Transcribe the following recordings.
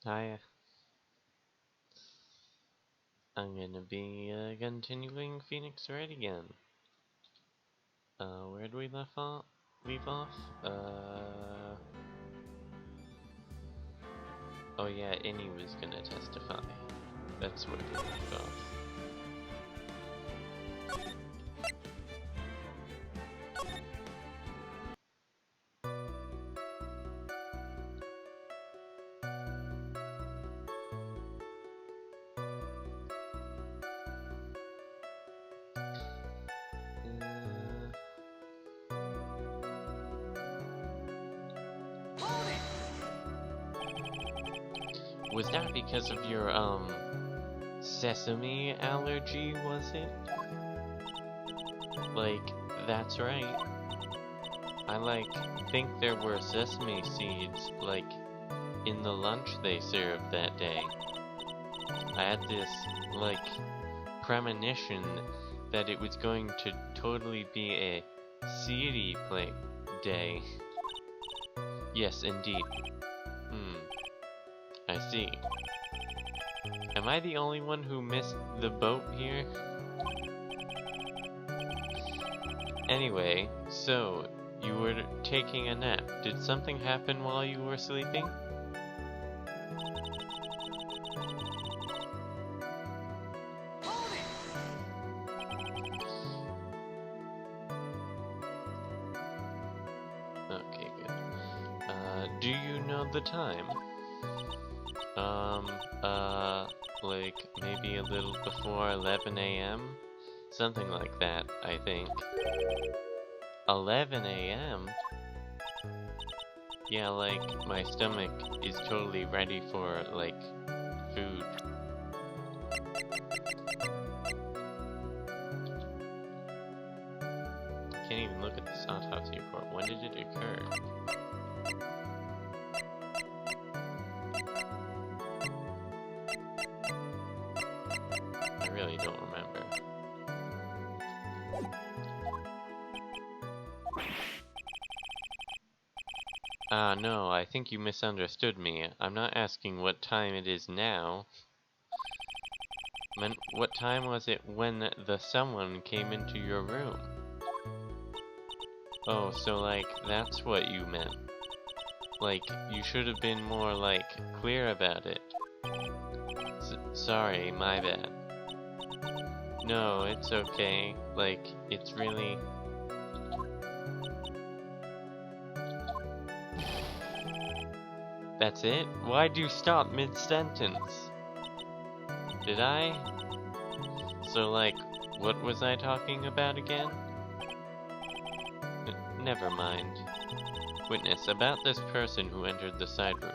Hi, I'm gonna be continuing Phoenix Wright again. Where'd we leave off? Oh yeah, Innie was gonna testify. That's where we left off. Was that because of your, sesame allergy, was it? Like, that's right. I, think there were sesame seeds, in the lunch they served that day. I had this, premonition that it was going to totally be a seedy day. Yes, indeed. I see. Am I the only one who missed the boat here? Anyway, so, you were taking a nap. Did something happen while you were sleeping? Okay, good. Do you know the time? Maybe a little before 11 a.m.? Something like that, I think. 11 a.m.? Yeah, my stomach is totally ready for, food. I can't even look at this autopsy report. When did it occur? I really don't remember. No, I think you misunderstood me. I'm not asking what time it is now. I meant, what time was it when the someone came into your room? Oh, so, that's what you meant. You should have been more, clear about it. Sorry, my bad. No, it's okay. It's really... That's it? Why'd you stop mid-sentence? Did I? So, what was I talking about again? Never mind. Witness, about this person who entered the side room.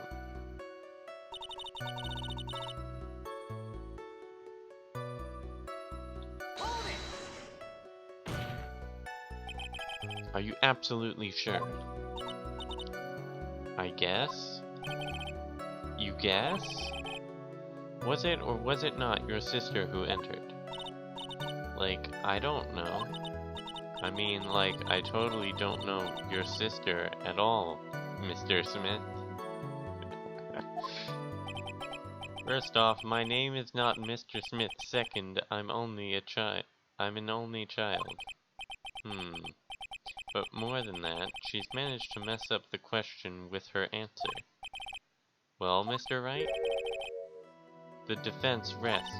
Are you absolutely sure? I guess? You guess? Was it or was it not your sister who entered? I don't know. I mean, I totally don't know your sister at all, Mr. Smith. First off, my name is not Mr. Smith. Second, I'm an only child. But more than that, she's managed to mess up the question with her answer. Well, Mr. Wright? The defense rests.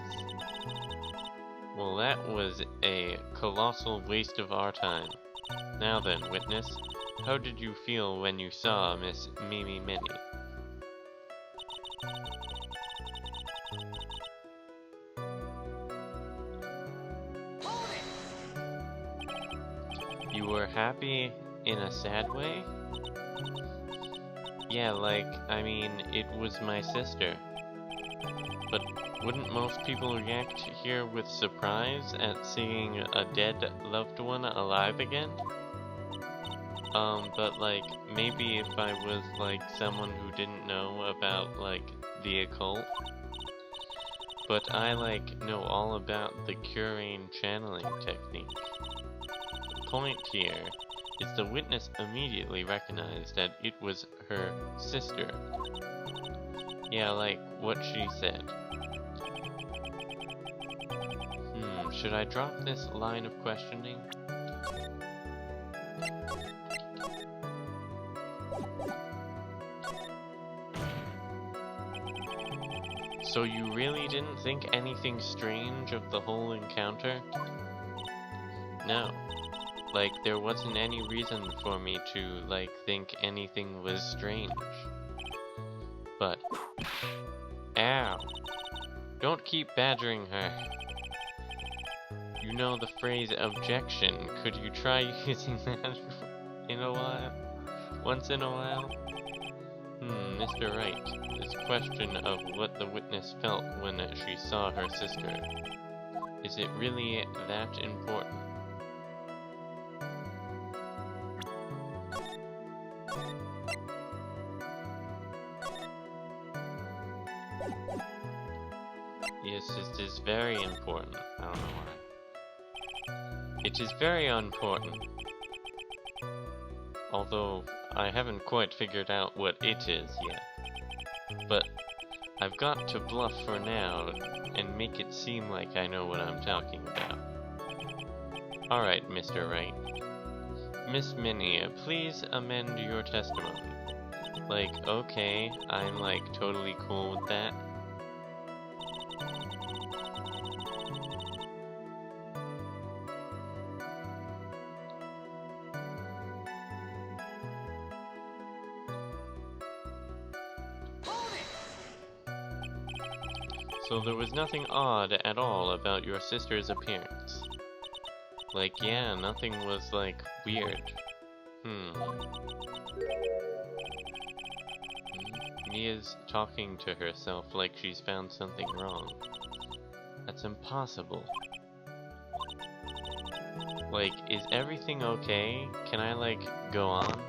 Well, that was a colossal waste of our time. Now then, witness, how did you feel when you saw Miss Mimi Minnie? You were happy in a sad way? Yeah, I mean, it was my sister. But wouldn't most people react here with surprise at seeing a dead loved one alive again? But maybe if I was, someone who didn't know about, the occult. But I, know all about the curing channeling technique. The point here is the witness immediately recognized that it was her sister. Yeah, like what she said. Should I drop this line of questioning? So you really didn't think anything strange of the whole encounter? No. Like, there wasn't any reason for me to, like, think anything was strange. But... Ow! Don't keep badgering her. You know the phrase objection. Could you try using that in a while? Once in a while? Mr. Wright, this question of what the witness felt when she saw her sister, is it really that important? Yes, it is very important. I don't know why. It is very important. Although, I haven't quite figured out what it is yet. But, I've got to bluff for now, and make it seem like I know what I'm talking about. Alright, Mr. Wright. Miss Minnie, please amend your testimony. Like, okay, I'm like totally cool with that. So there was nothing odd at all about your sister's appearance. Like, yeah, nothing was, like, weird. Mia's talking to herself like she's found something wrong. That's impossible. Like, is everything okay? Can I, like, go on?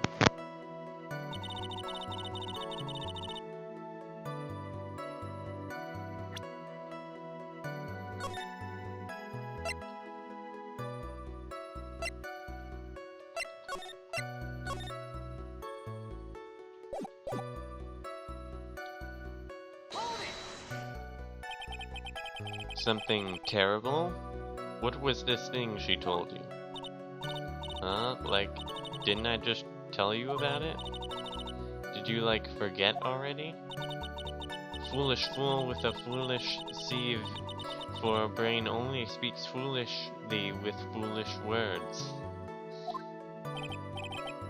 Something terrible? What was this thing she told you? Like, didn't I just tell you about it? Did you, like, forget already? Foolish fool with a foolish sieve, for a brain only speaks foolishly with foolish words.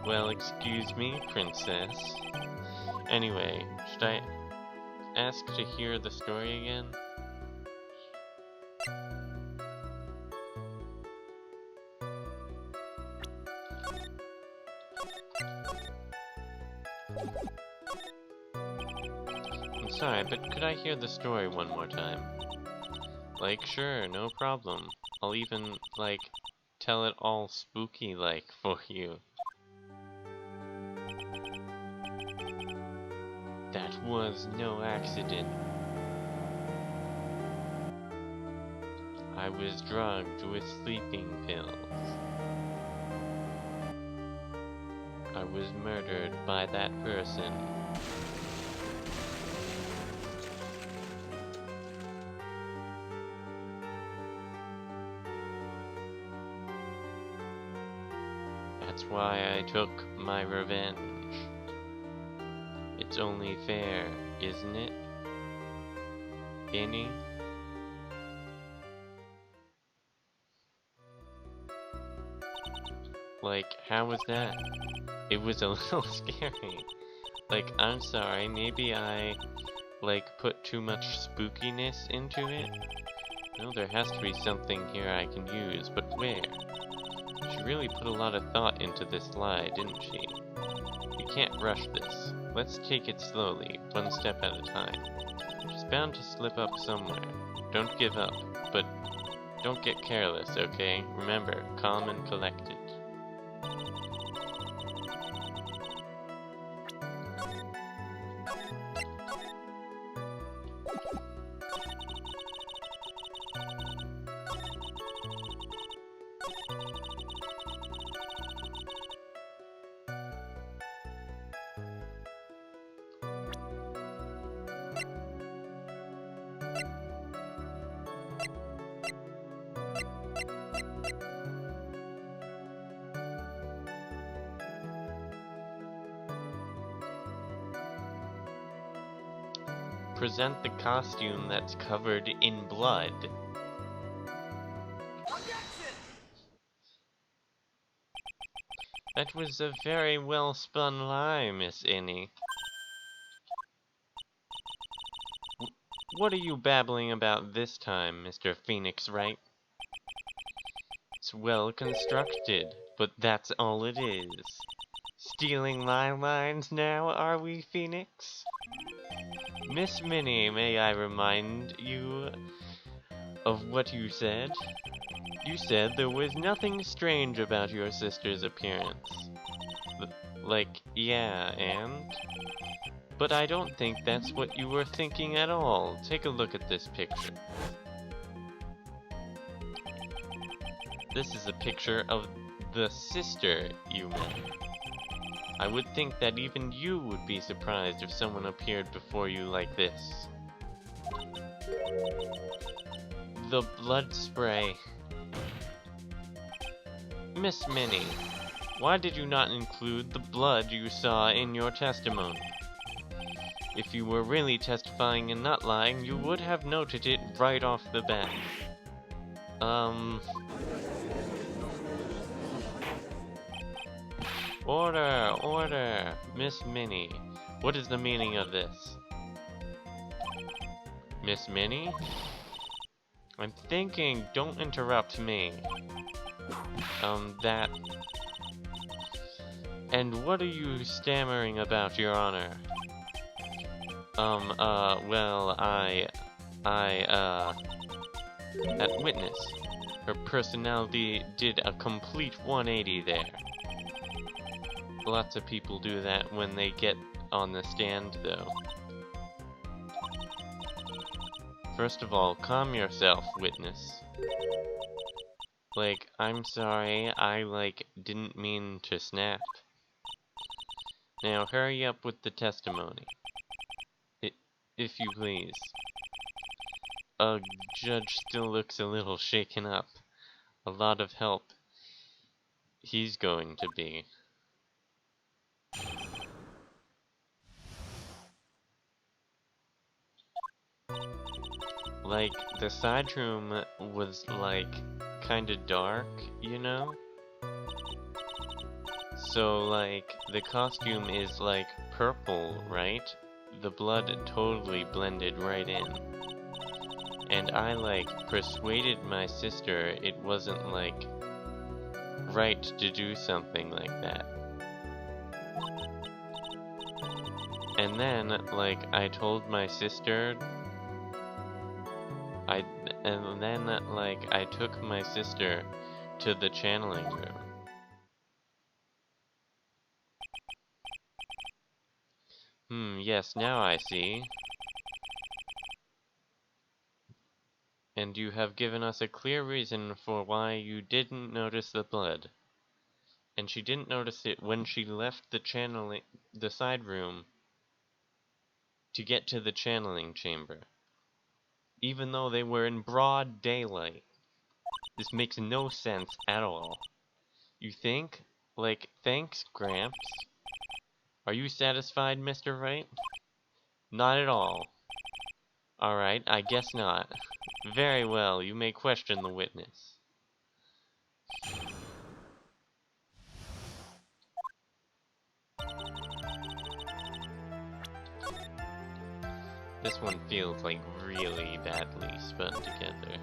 Well, excuse me, princess. Anyway, should I ask to hear the story again? I'm sorry, but could I hear the story one more time? Like, sure, no problem. I'll even, like, tell it all spooky-like for you. That was no accident. I was drugged with sleeping pills. I was murdered by that person. That's why I took my revenge. It's only fair, isn't it? Kenny? Like, how was that? It was a little scary. Like, I'm sorry, maybe I, like, put too much spookiness into it? No, there has to be something here I can use, but where? She really put a lot of thought into this lie, didn't she? You can't rush this. Let's take it slowly, one step at a time. She's bound to slip up somewhere. Don't give up, but don't get careless, okay? Remember, calm and collected. present the costume that's covered in blood. That was a very well spun lie, Miss Innie. What are you babbling about this time, Mr. Phoenix Wright? It's well constructed, but that's all it is. Stealing my lines now, are we, Phoenix? Miss Minnie, may I remind you of what you said? You said there was nothing strange about your sister's appearance. Like, yeah, and? But I don't think that's what you were thinking at all. Take a look at this picture. This is a picture of the sister you met. I would think that even you would be surprised if someone appeared before you like this. The blood spray. Miss Minnie, why did you not include the blood you saw in your testimony? If you were really testifying and not lying, you would have noted it right off the bat. Order! Order! Miss Minnie, what is the meaning of this? Miss Minnie? I'm thinking, don't interrupt me. That... And what are you stammering about, Your Honor? Well, that witness. Her personality did a complete 180 there. Lots of people do that when they get on the stand, though. First of all, calm yourself, witness. Like, I'm sorry, I, didn't mean to snap. Now, hurry up with the testimony. If you please. Judge still looks a little shaken up. A lot of help he's going to be. Like, the side room was, kinda dark, you know? So, the costume is, purple, right? The blood totally blended right in. And I, persuaded my sister it wasn't, right to do something like that. And then, I told my sister... I took my sister to the channeling room. Yes, now I see. And you have given us a clear reason for why you didn't notice the blood. And she didn't notice it when she left the side room to get to the channeling chamber. Even though they were in broad daylight. This makes no sense at all. You think? Thanks, Gramps. Are you satisfied, Mr. Wright? Not at all. Alright, I guess not. Very well, you may question the witness. This one feels really badly spun together.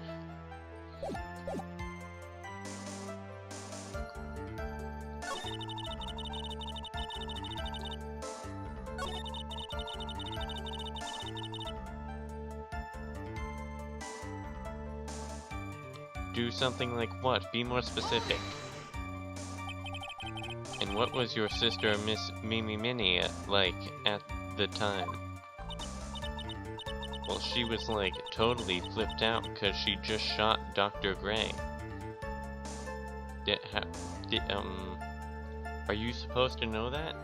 Do something like what? Be more specific. And what was your sister, Miss Mimi Minnie, like at the time? Well, she was totally flipped out because she just shot Dr. Gray. Are you supposed to know that?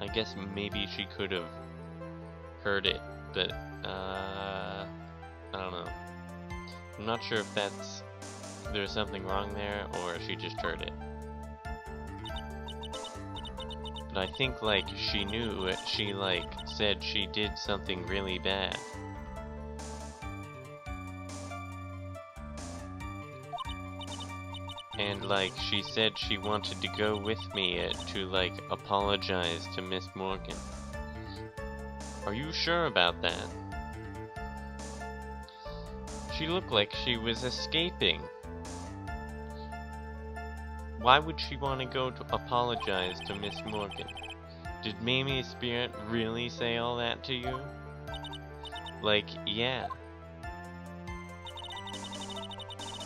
I guess maybe she could have heard it, but, I don't know. I'm not sure if there's something wrong there, or she just heard it. But I think, like, she knew it. She, like, said she did something really bad. And, like, she said she wanted to go with me to, like, apologize to Miss Morgan. Are you sure about that? She looked like she was escaping. Why would she want to go to apologize to Miss Morgan? Did Mamie's spirit really say all that to you? Like, yeah.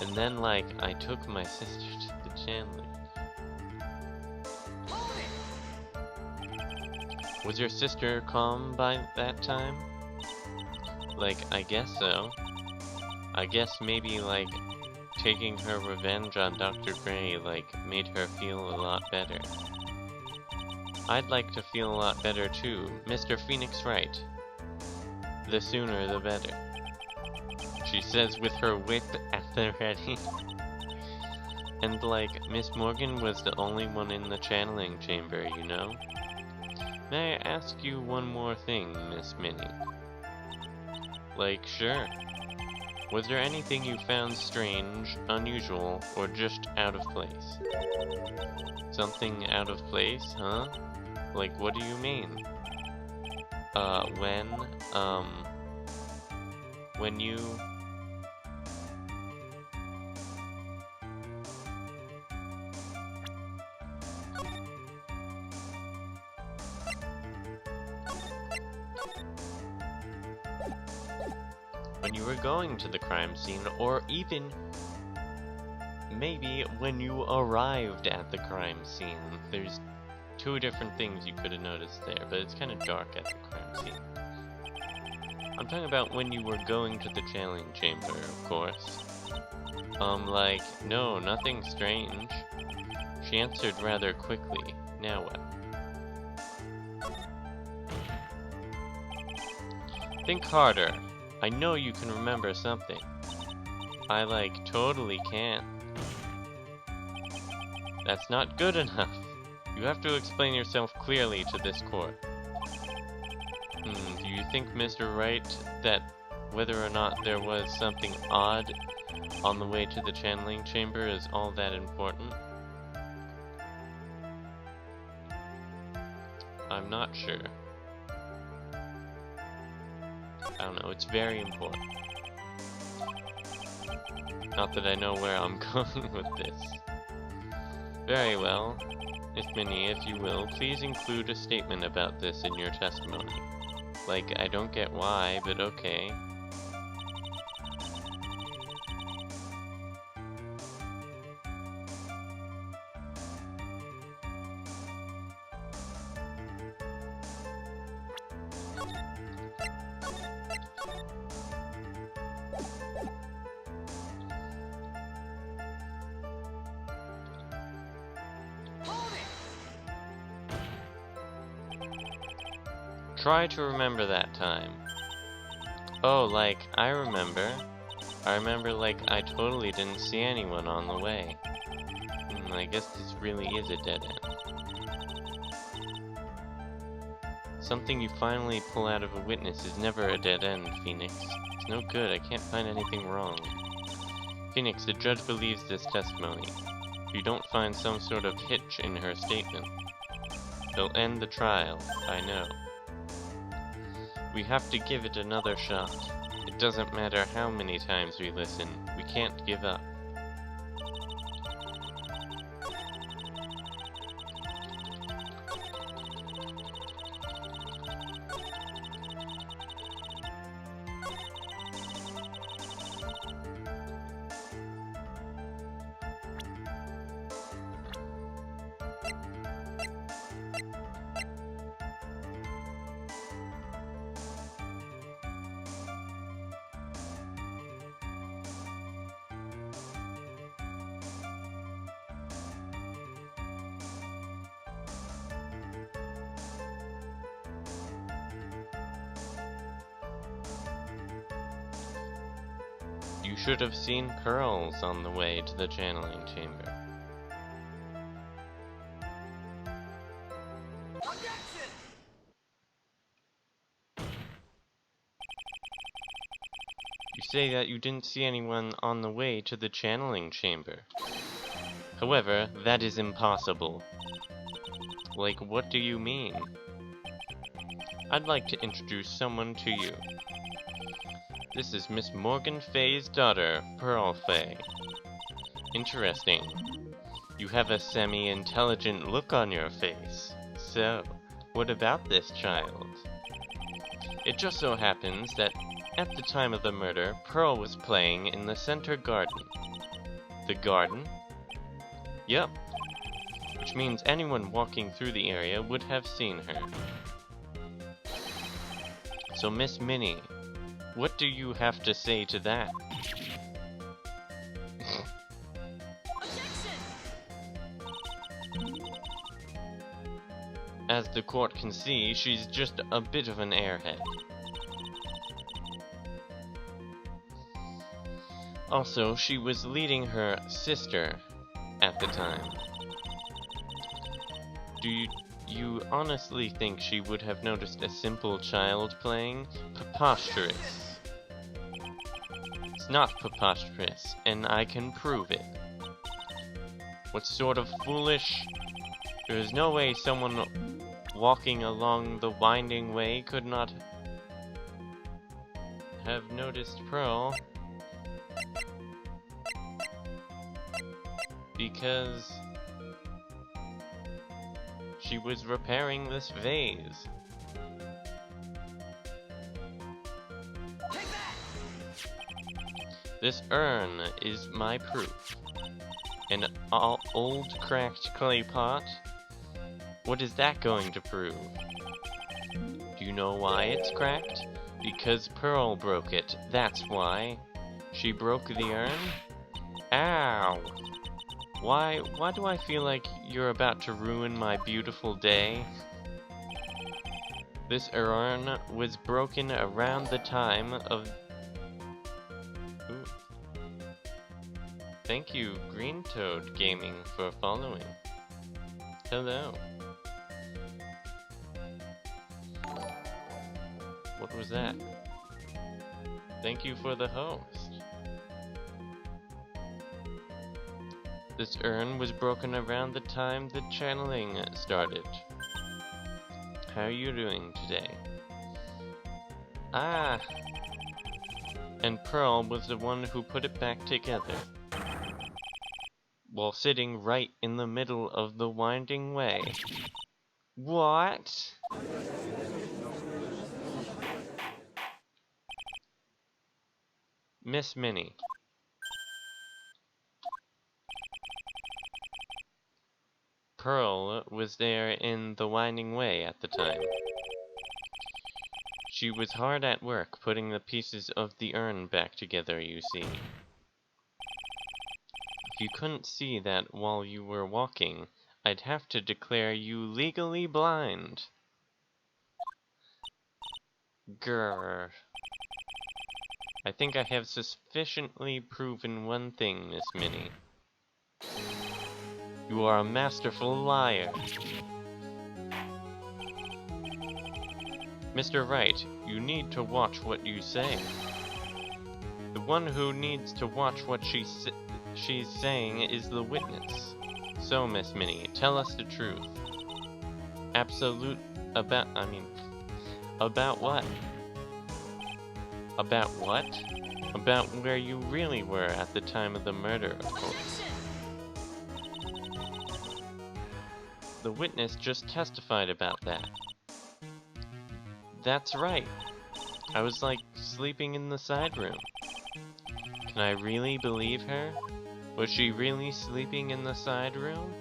And then, like, I took my sister to the channeling. Was your sister calm by that time? Like, I guess so. I guess maybe, like, taking her revenge on Dr. Gray, like, made her feel a lot better. I'd like to feel a lot better too. Mr. Phoenix Wright. The sooner the better. She says with her whip at the ready. And, like, Miss Morgan was the only one in the channeling chamber, you know? May I ask you one more thing, Miss Minnie? Like, sure. Was there anything you found strange, unusual, or just out of place? Something out of place, huh? Like, what do you mean? When you... When you were going to the crime scene, or even maybe when you arrived at the crime scene. There's two different things you could have noticed there, but it's kind of dark at the crime scene. I'm talking about when you were going to the channeling chamber, of course. Like, no, nothing strange. She answered rather quickly. Now what? Think harder. I know you can remember something. I, like, totally can't. That's not good enough. You have to explain yourself clearly to this court. Do you think, Mr. Wright, that whether or not there was something odd on the way to the channeling chamber is all that important? I'm not sure. I don't know, it's very important. Not that I know where I'm going with this. Very well. Miss Minnie, if you will, please include a statement about this in your testimony. Like, I don't get why, but okay. Try to remember that time. Oh, like, I remember, like, I totally didn't see anyone on the way. I guess this really is a dead end. Something you finally pull out of a witness is never a dead end, Phoenix. It's no good, I can't find anything wrong. Phoenix, the judge believes this testimony. If you don't find some sort of hitch in her statement, they'll end the trial, I know. We have to give it another shot. It doesn't matter how many times we listen, we can't give up. You should have seen pearls on the way to the channeling chamber. say that you didn't see anyone on the way to the channeling chamber. However, that is impossible. Like, what do you mean? I'd like to introduce someone to you. This is Miss Morgan Fay's daughter, Pearl Fay. Interesting. You have a semi-intelligent look on your face. So, what about this child? It just so happens that at the time of the murder, Pearl was playing in the center garden. The garden? Yep. Which means anyone walking through the area would have seen her. So Miss Minnie, what do you have to say to that? As the court can see, she's just a bit of an airhead. Also, she was leading her sister at the time. Do you honestly think she would have noticed a simple child playing? Preposterous. It's not preposterous, and I can prove it. What sort of foolish... There is no way someone walking along the winding way could not have noticed Pearl. Because she was repairing this vase. This urn is my proof. An old cracked clay pot? What is that going to prove? Do you know why it's cracked? Because Pearl broke it, that's why. She broke the urn? Ow! Why do I feel like you're about to ruin my beautiful day? This urn was broken around the time of... Ooh. Thank you, Green Toad Gaming, for following. Hello. What was that? Thank you for the host. This urn was broken around the time the channeling started. How are you doing today? Ah! And Pearl was the one who put it back together. While sitting right in the middle of the winding way. What? Miss Minnie. Pearl was there in the winding way at the time. She was hard at work putting the pieces of the urn back together, you see. If you couldn't see that while you were walking, I'd have to declare you legally blind. Grrr. I think I have sufficiently proven one thing, Miss Minnie. You are a masterful liar. Mr. Wright, you need to watch what you say. The one who needs to watch what she's saying is the witness. So, Miss Minnie, tell us the truth. About what? About what? About where you really were at the time of the murder, of course. The witness just testified about that. That's right. I was like sleeping in the side room. Can I really believe her? Was she really sleeping in the side room?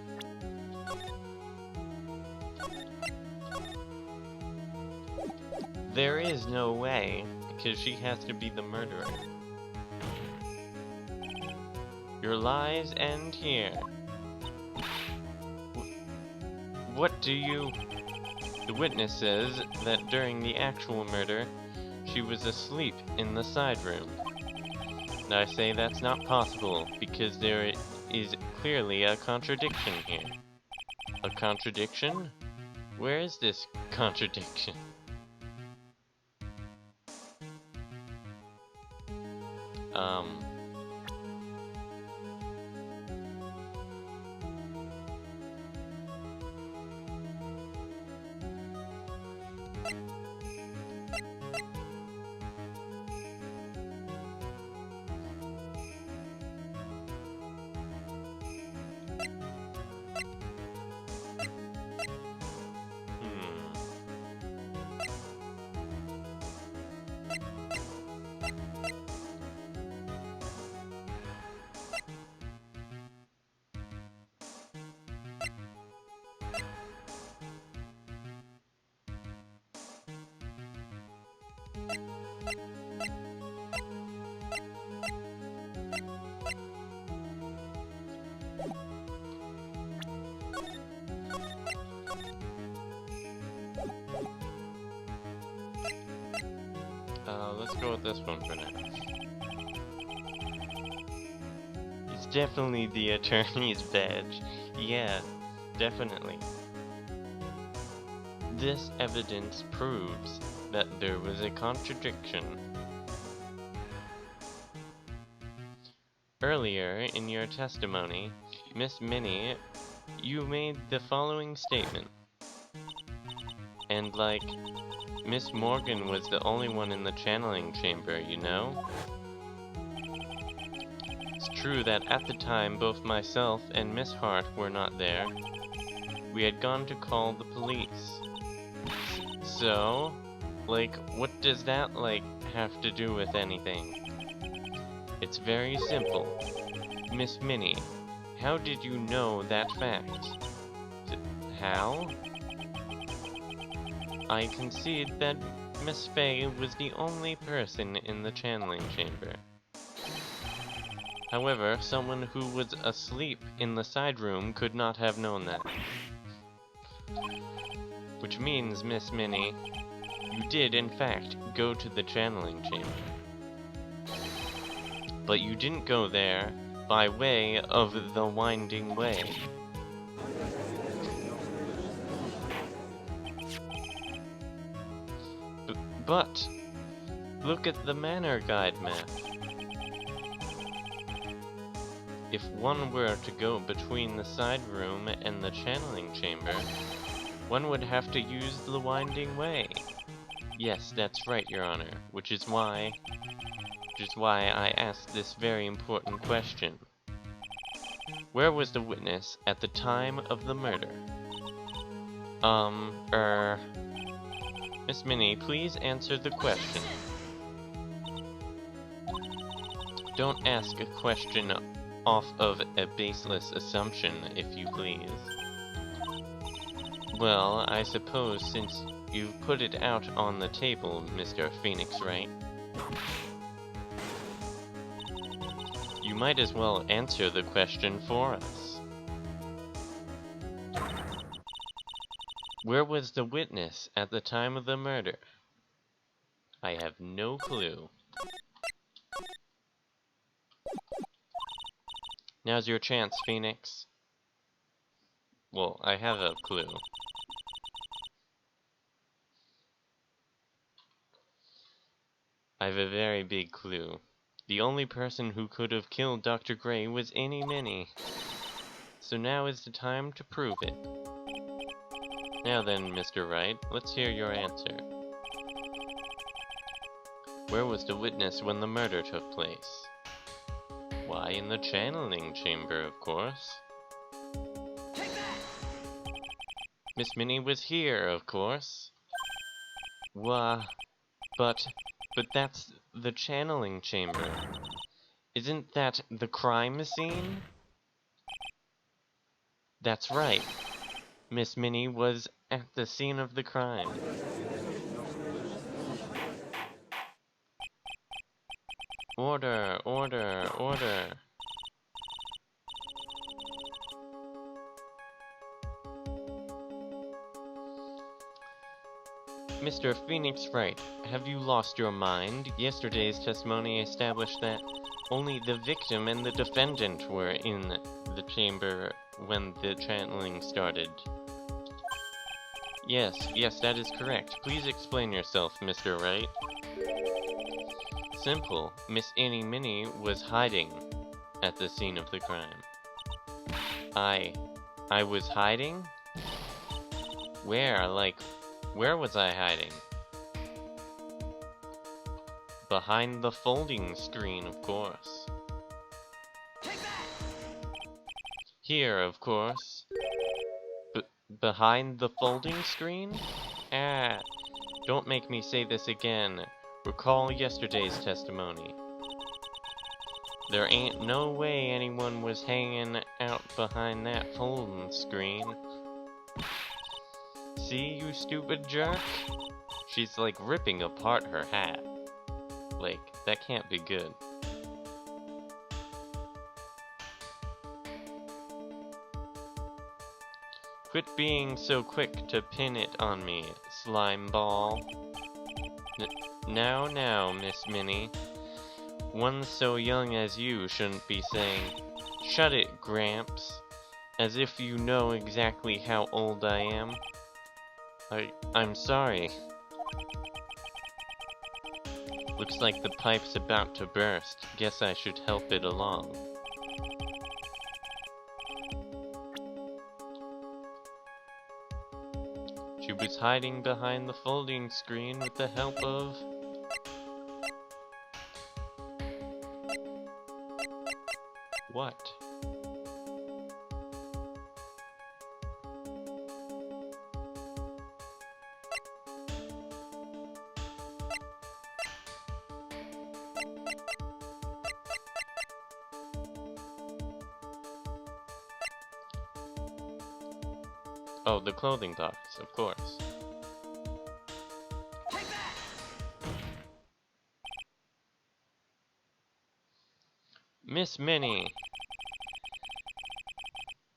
There is no way, because she has to be the murderer. Your lies end here. What do you... The witness says that during the actual murder, she was asleep in the side room. And I say that's not possible, because there is clearly a contradiction here. A contradiction? Where is this contradiction? Let's go with this one for now. It's definitely the attorney's badge. Yeah, definitely. This evidence proves that there was a contradiction. Earlier in your testimony, Miss Minnie, you made the following statement. And like, Miss Morgan was the only one in the channeling chamber, you know? It's true that at the time both myself and Miss Hart were not there. We had gone to call the police. So, like, what does that, like, have to do with anything? It's very simple. Miss Minnie, how did you know that fact? How? I concede that Miss Fay was the only person in the channeling chamber. However, someone who was asleep in the side room could not have known that. Which means, Miss Minnie, you did in fact go to the channeling chamber. But you didn't go there by way of the winding way. But look at the manor guide map. If one were to go between the side room and the channeling chamber, one would have to use the winding way. Yes, that's right, Your Honor, which is why I asked this very important question. Where was the witness at the time of the murder? Miss Minnie, please answer the question. Don't ask a question off of a baseless assumption, if you please. Well, I suppose since you've put it out on the table, Mr. Phoenix Wright, you might as well answer the question for us. Where was the witness at the time of the murder? I have no clue. Now's your chance, Phoenix. Well, I have a clue. I have a very big clue. The only person who could have killed Dr. Gray was Annie Minnie. So now is the time to prove it. Now then, Mr. Wright, let's hear your answer. Where was the witness when the murder took place? Why, in the channeling chamber, of course. Miss Minnie was here, of course. Why, but that's the channeling chamber. Isn't that the crime scene? That's right. Miss Minnie was at the scene of the crime. Order, order, order. Mr. Phoenix Wright, have you lost your mind? Yesterday's testimony established that only the victim and the defendant were in the chamber when the channeling started. Yes, that is correct. Please explain yourself, Mr. Wright. simple. Miss Eeny Minnie was hiding at the scene of the crime. I was hiding? Where? Like, where was I hiding? Behind the folding screen, of course. Here, of course. Behind the folding screen? Ah, don't make me say this again. Recall yesterday's testimony. There ain't no way anyone was hanging out behind that folding screen. See, you stupid jerk? She's like ripping apart her hat. Like, that can't be good. Quit being so quick to pin it on me, slime ball. Now, Miss Minnie. One so young as you shouldn't be saying, "Shut it, Gramps," as if you know exactly how old I am. I'm sorry. Looks like the pipe's about to burst. Guess I should help it along. She was hiding behind the folding screen with the help of... what? Oh, the clothing box, of course. Miss Minnie!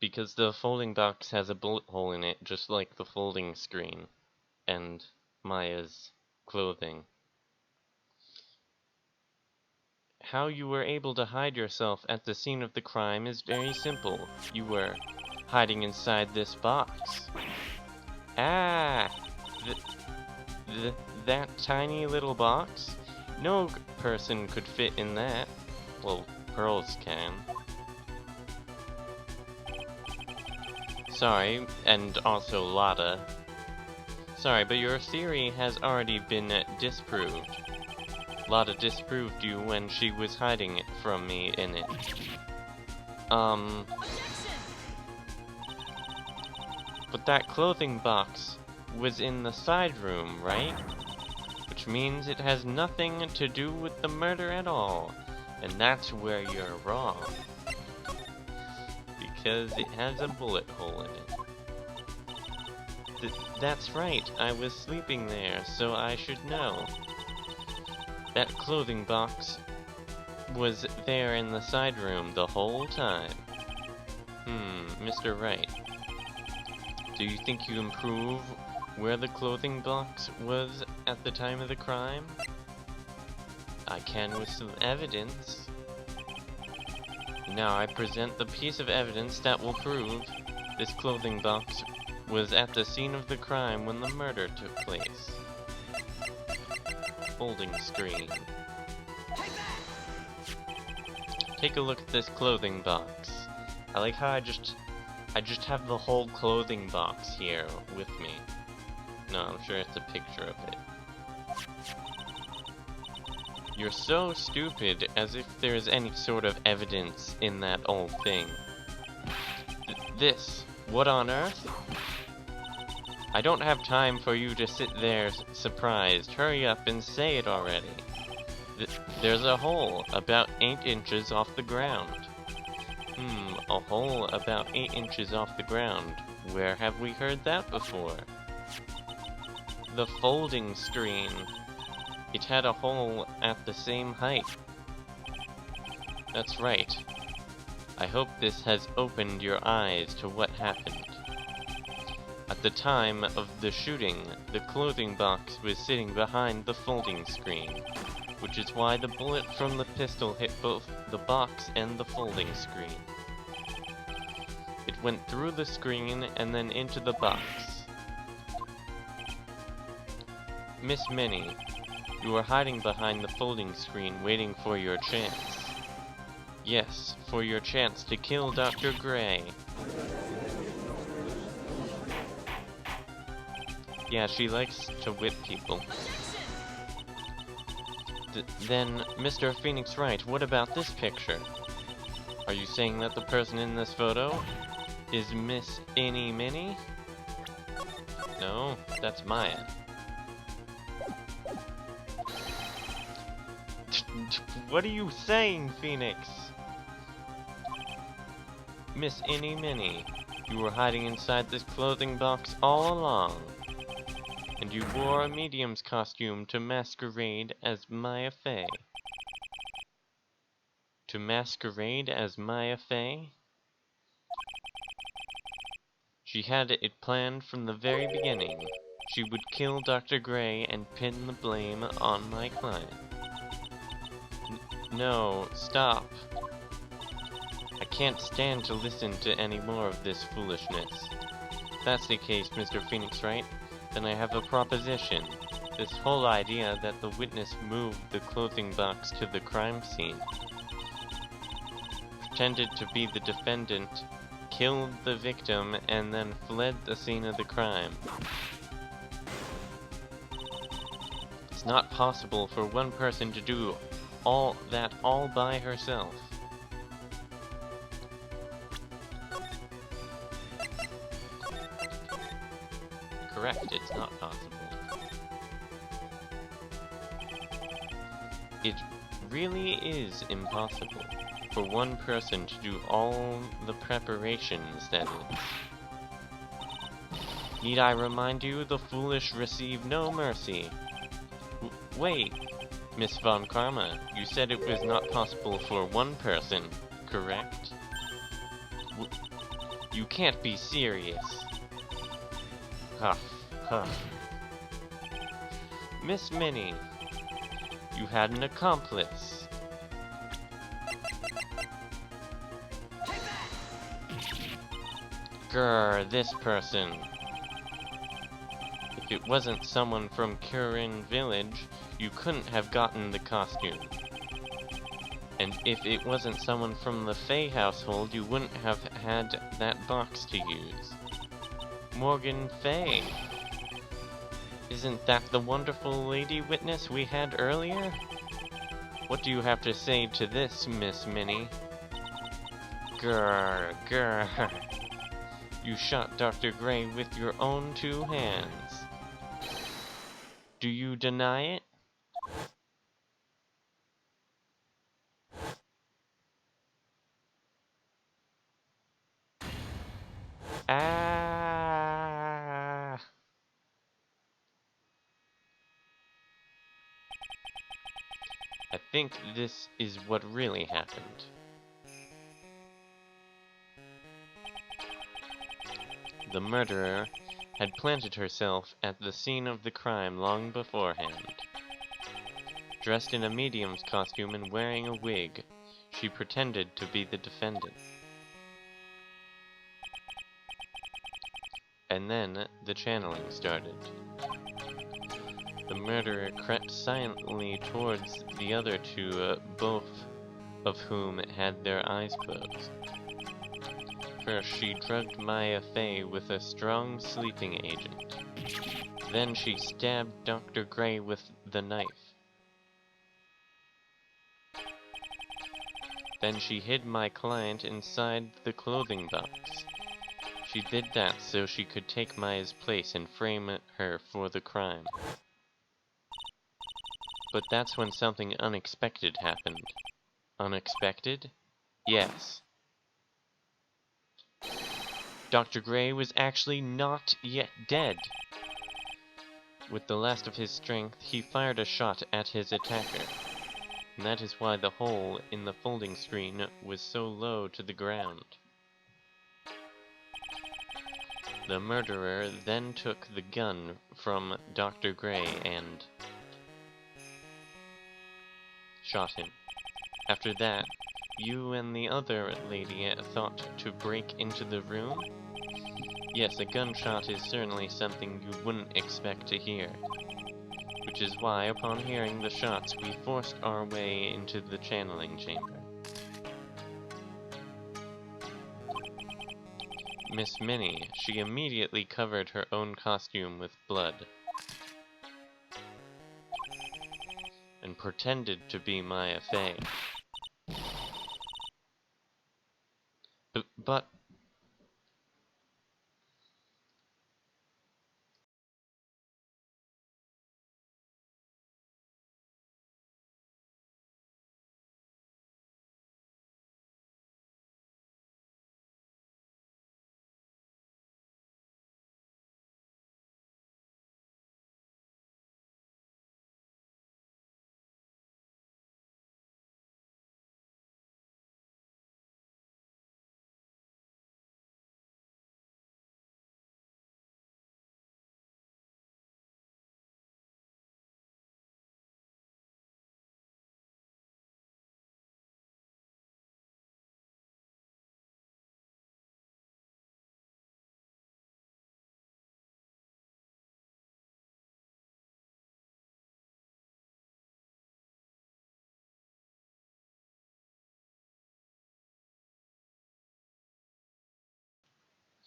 Because the folding box has a bullet hole in it, just like the folding screen. And Maya's clothing. How you were able to hide yourself at the scene of the crime is very simple. You were hiding inside this box. Ah! That tiny little box? No person could fit in that. Well, Pearls can. Sorry, and also Lotta. Sorry, but your theory has already been disproved. Lotta disproved you when she was hiding it from me in it. But that clothing box was in the side room, right? Which means it has nothing to do with the murder at all. And that's where you're wrong. Because it has a bullet hole in it. That's right, I was sleeping there, so I should know. That clothing box was there in the side room the whole time. Mr. Wright. Do you think you can prove where the clothing box was at the time of the crime? I can with some evidence. Now I present the piece of evidence that will prove this clothing box was at the scene of the crime when the murder took place. Folding screen. Take a look at this clothing box. I like how I just have the whole clothing box here with me. No, I'm sure it's a picture of it. You're so stupid, as if there's any sort of evidence in that old thing. This? What on earth? I don't have time for you to sit there surprised. Hurry up and say it already. There's a hole about 8 inches off the ground. A hole about 8 inches off the ground. Where have we heard that before? The folding screen. It had a hole at the same height. That's right. I hope this has opened your eyes to what happened. At the time of the shooting, the clothing box was sitting behind the folding screen, which is why the bullet from the pistol hit both the box and the folding screen. It went through the screen and then into the box. Miss Minnie, You were hiding behind the folding screen waiting for your chance. Yes, for your chance to kill Dr. Gray. Yeah, she likes to whip people. Then, Mr. Phoenix Wright, what about this picture? Are you saying that the person in this photo is Miss Eeny Minnie? No, that's Maya. What are you saying, Phoenix? Miss Eeny Minnie, you were hiding inside this clothing box all along. And you wore a medium's costume to masquerade as Maya Fey. To masquerade as Maya Fey? She had it planned from the very beginning. She would kill Dr. Gray and pin the blame on my client. No, stop. I can't stand to listen to any more of this foolishness. If that's the case, Mr. Phoenix Wright, then I have a proposition. This whole idea that the witness moved the clothing box to the crime scene, pretended to be the defendant, killed the victim, and then fled the scene of the crime. It's not possible for one person to do all that all by herself. Correct, it's not possible. It really is impossible for one person to do all the preparations, that is. Need I remind you, the foolish receive no mercy. Wait, Miss Von Karma, you said it was not possible for one person, correct? You can't be serious. Huff, huff. Miss Minnie, you had an accomplice. Grr, this person. If it wasn't someone from Kurin Village, you couldn't have gotten the costume. And if it wasn't someone from the Fey household, you wouldn't have had that box to use. Morgan Fey. Isn't that the wonderful lady witness we had earlier? What do you have to say to this, Miss Minnie? Grr, grr. You shot Dr. Gray with your own 2 hands. Do you deny it? Ah. I think this is what really happened. The murderer had planted herself at the scene of the crime long beforehand. Dressed in a medium's costume and wearing a wig, she pretended to be the defendant. And then the channeling started. The murderer crept silently towards the other 2, both of whom had their eyes closed. First, she drugged Maya Fey with a strong sleeping agent. Then she stabbed Dr. Gray with the knife. Then she hid my client inside the clothing box. She did that so she could take Maya's place and frame her for the crime. But that's when something unexpected happened. Unexpected? Yes. Dr. Gray was actually not yet dead. With the last of his strength, he fired a shot at his attacker. And that is why the hole in the folding screen was so low to the ground. The murderer then took the gun from Dr. Gray and shot him. After that, you and the other lady thought to break into the room? Yes, a gunshot is certainly something you wouldn't expect to hear. Which is why, upon hearing the shots, we forced our way into the channeling chamber. Miss Minnie, she immediately covered her own costume with blood and pretended to be Maya Fey. But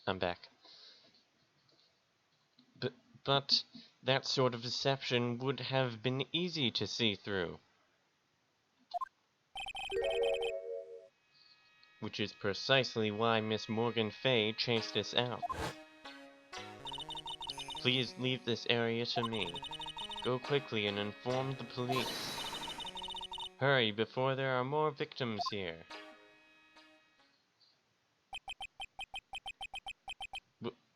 I'm back. But that sort of deception would have been easy to see through. Which is precisely why Miss Morgan Fay chased us out. Please leave this area to me. Go quickly and inform the police. Hurry before there are more victims here.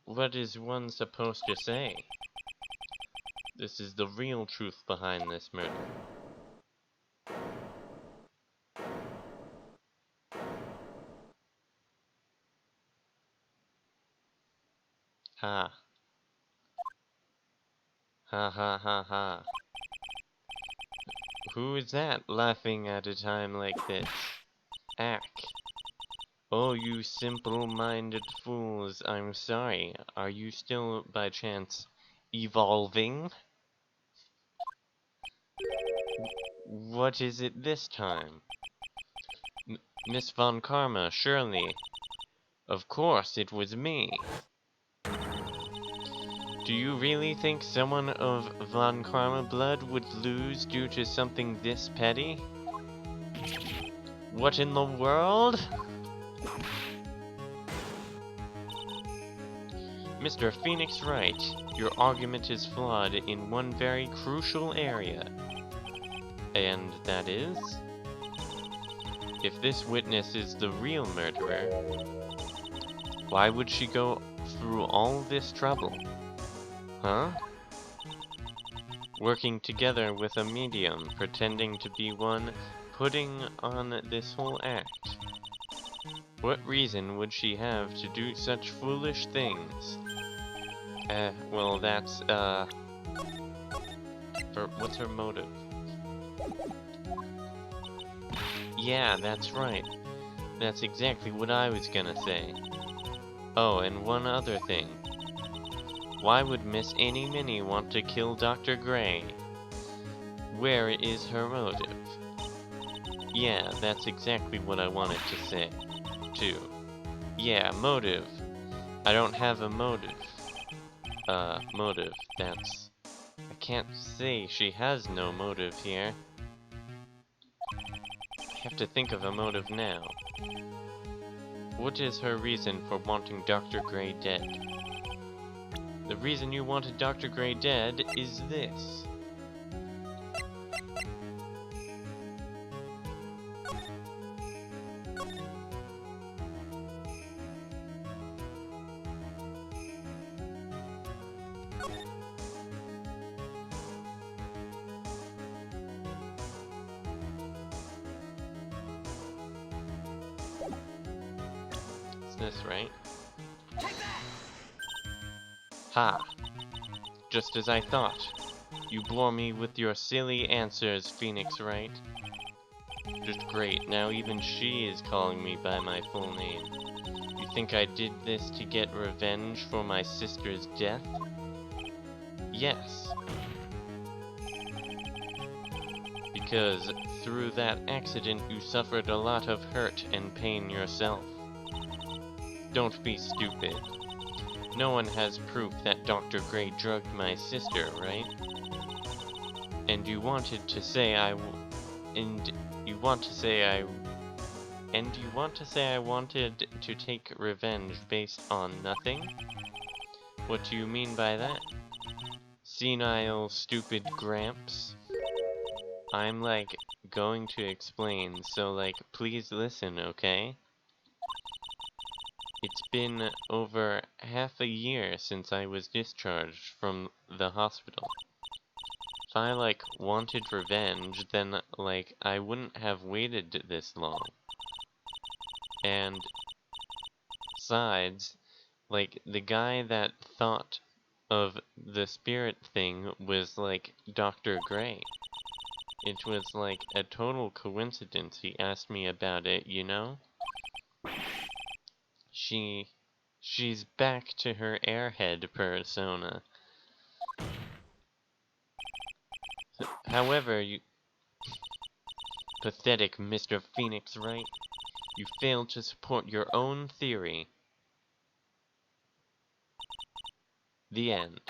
What is one supposed to say? This is the real truth behind this murder. Ha. Ha ha ha ha. Who is that laughing at a time like this? Ack. Oh, you simple-minded fools, I'm sorry. Are you still, by chance, evolving? What is it this time? Miss Von Karma, surely. Of course, it was me. Do you really think someone of Von Karma blood would lose due to something this petty? What in the world? Mr. Phoenix Wright, your argument is flawed in one very crucial area. And that is? If this witness is the real murderer, why would she go through all this trouble? Huh? Working together with a medium, pretending to be one, putting on this whole act. What reason would she have to do such foolish things? Well, that's, what's her motive? Yeah, that's right. That's exactly what I was gonna say. Oh, and one other thing. Why would Miss Annie Minnie want to kill Dr. Gray? Where is her motive? Yeah, that's exactly what I wanted to say, too. Yeah, motive. I don't have a motive. Motive, that's... I can't say she has no motive here. I have to think of a motive now. What is her reason for wanting Dr. Gray dead? The reason you wanted Dr. Gray dead is this. Is this right? Ha! Just as I thought. You bore me with your silly answers, Phoenix Wright. Just great, now even she is calling me by my full name. You think I did this to get revenge for my sister's death? Yes. because through that accident you suffered a lot of hurt and pain yourself. Don't be stupid. No one has proof that Dr. Gray drugged my sister, right? And you wanted to say I wanted to take revenge based on nothing? What do you mean by that? Senile, stupid Gramps? I'm, like, going to explain, so, like, please listen, okay? It's been over half a year since I was discharged from the hospital. If I, like, wanted revenge, then, like, I wouldn't have waited this long. And besides, like, the guy that thought of the spirit thing was, like, Dr. Gray. It was, like, a total coincidence he asked me about it, you know? She's back to her airhead persona. However, you... Pathetic Mr. Phoenix, Wright. You failed to support your own theory. The end.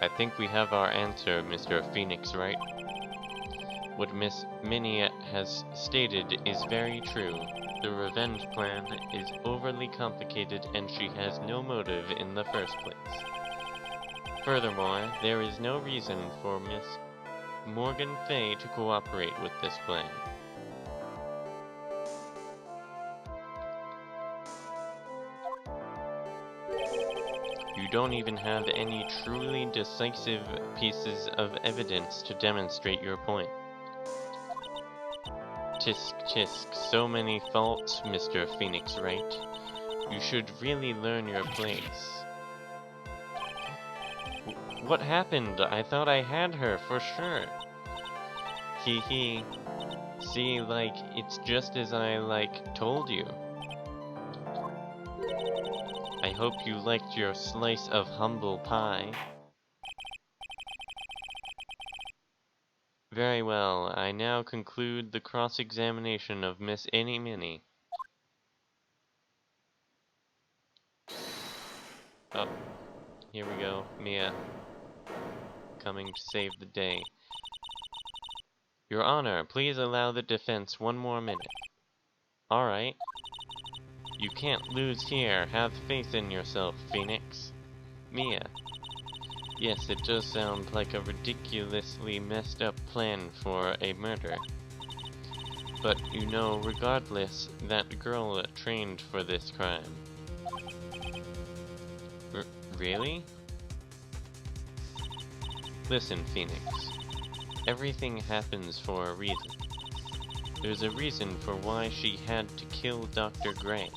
I think we have our answer, Mr. Phoenix, Wright. What Miss Minnie has stated is very true. The revenge plan is overly complicated and she has no motive in the first place. Furthermore, there is no reason for Miss Morgan Fay to cooperate with this plan. You don't even have any truly decisive pieces of evidence to demonstrate your point. Tisk tisk, so many faults, Mr. Phoenix Wright. You should really learn your place. What happened? I thought I had her, for sure. Hee hee. See, like, it's just as I, like, told you. I hope you liked your slice of humble pie. Very well, I now conclude the cross-examination of Miss Any Minnie. Oh, here we go, Mia. Coming to save the day. Your Honor, please allow the defense one more minute. Alright. You can't lose here. Have faith in yourself, Phoenix. Mia. Yes, it does sound like a ridiculously messed up plan for a murder. But, you know, regardless, that girl trained for this crime. Really? Listen, Phoenix. Everything happens for a reason. There's a reason for why she had to kill Dr. Gray.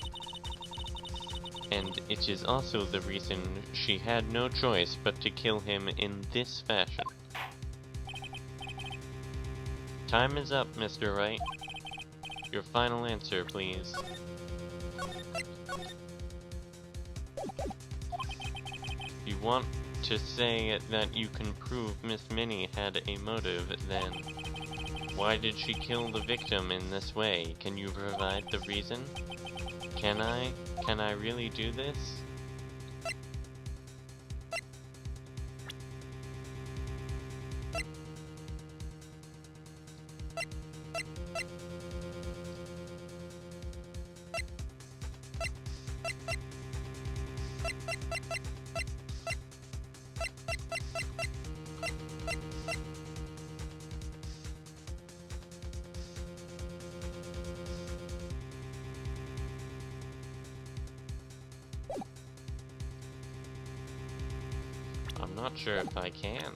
And it is also the reason she had no choice but to kill him in this fashion. Time is up, Mr. Wright. Your final answer, please. You want to say that you can prove Miss Minnie had a motive, then why did she kill the victim in this way? Can you provide the reason? Can I? Can I really do this? I'm not sure if I can.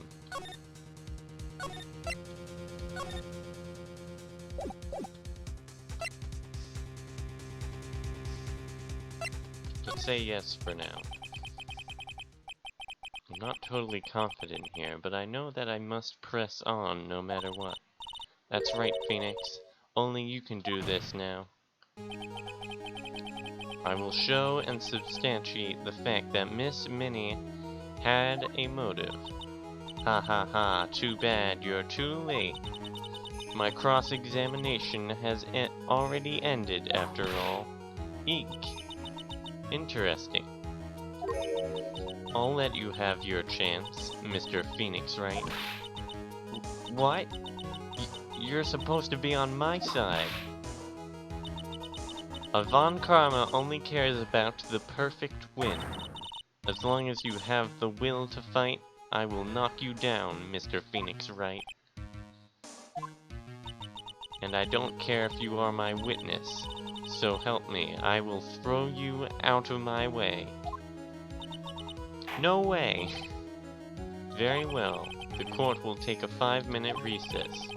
Let's say yes for now. I'm not totally confident here, but I know that I must press on no matter what. That's right, Phoenix. Only you can do this now. I will show and substantiate the fact that Miss Minnie had a motive. Ha ha ha, too bad you're too late. My cross-examination has already ended after all. Eek. Interesting. I'll let you have your chance, Mr. Phoenix Wright. What? You're supposed to be on my side. A Von Karma only cares about the perfect win. As long as you have the will to fight, I will knock you down, Mr. Phoenix Wright. And I don't care if you are my witness. So help me, I will throw you out of my way. No way! Very well, the court will take a 5-minute recess.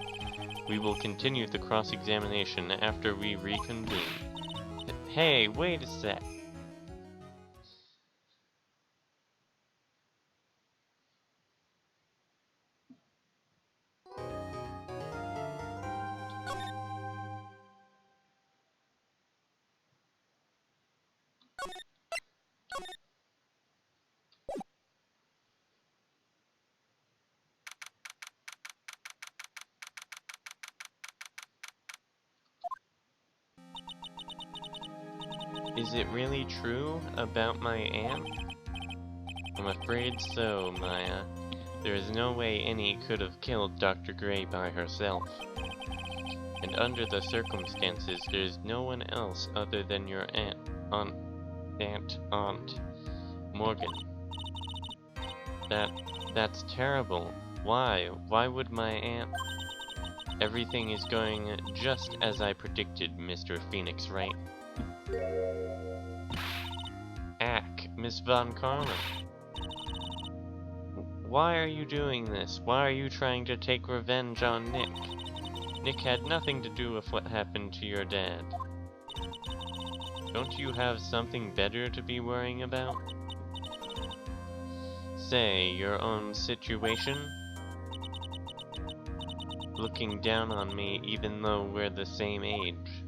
We will continue the cross-examination after we reconvene. Hey, wait a sec. Is it really true about my aunt? I'm afraid so, Maya. There is no way Annie could have killed Dr. Gray by herself. And under the circumstances, there's no one else other than your Aunt Morgan. That's terrible. Why? Why would my aunt... Everything is going just as I predicted, Mr. Phoenix Wright. Ack, Miss Von Karma. Why are you doing this? Why are you trying to take revenge on Nick? Nick had nothing to do with what happened to your dad. Don't you have something better to be worrying about? Say, your own situation? Looking down on me even though we're the same age.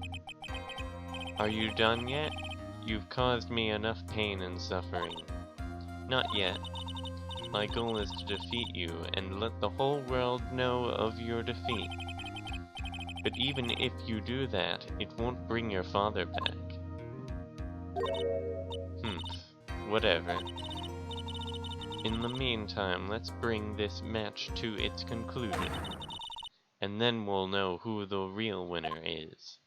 Are you done yet? You've caused me enough pain and suffering. Not yet. My goal is to defeat you and let the whole world know of your defeat. But even if you do that, it won't bring your father back. Whatever. In the meantime, let's bring this match to its conclusion. And then we'll know who the real winner is.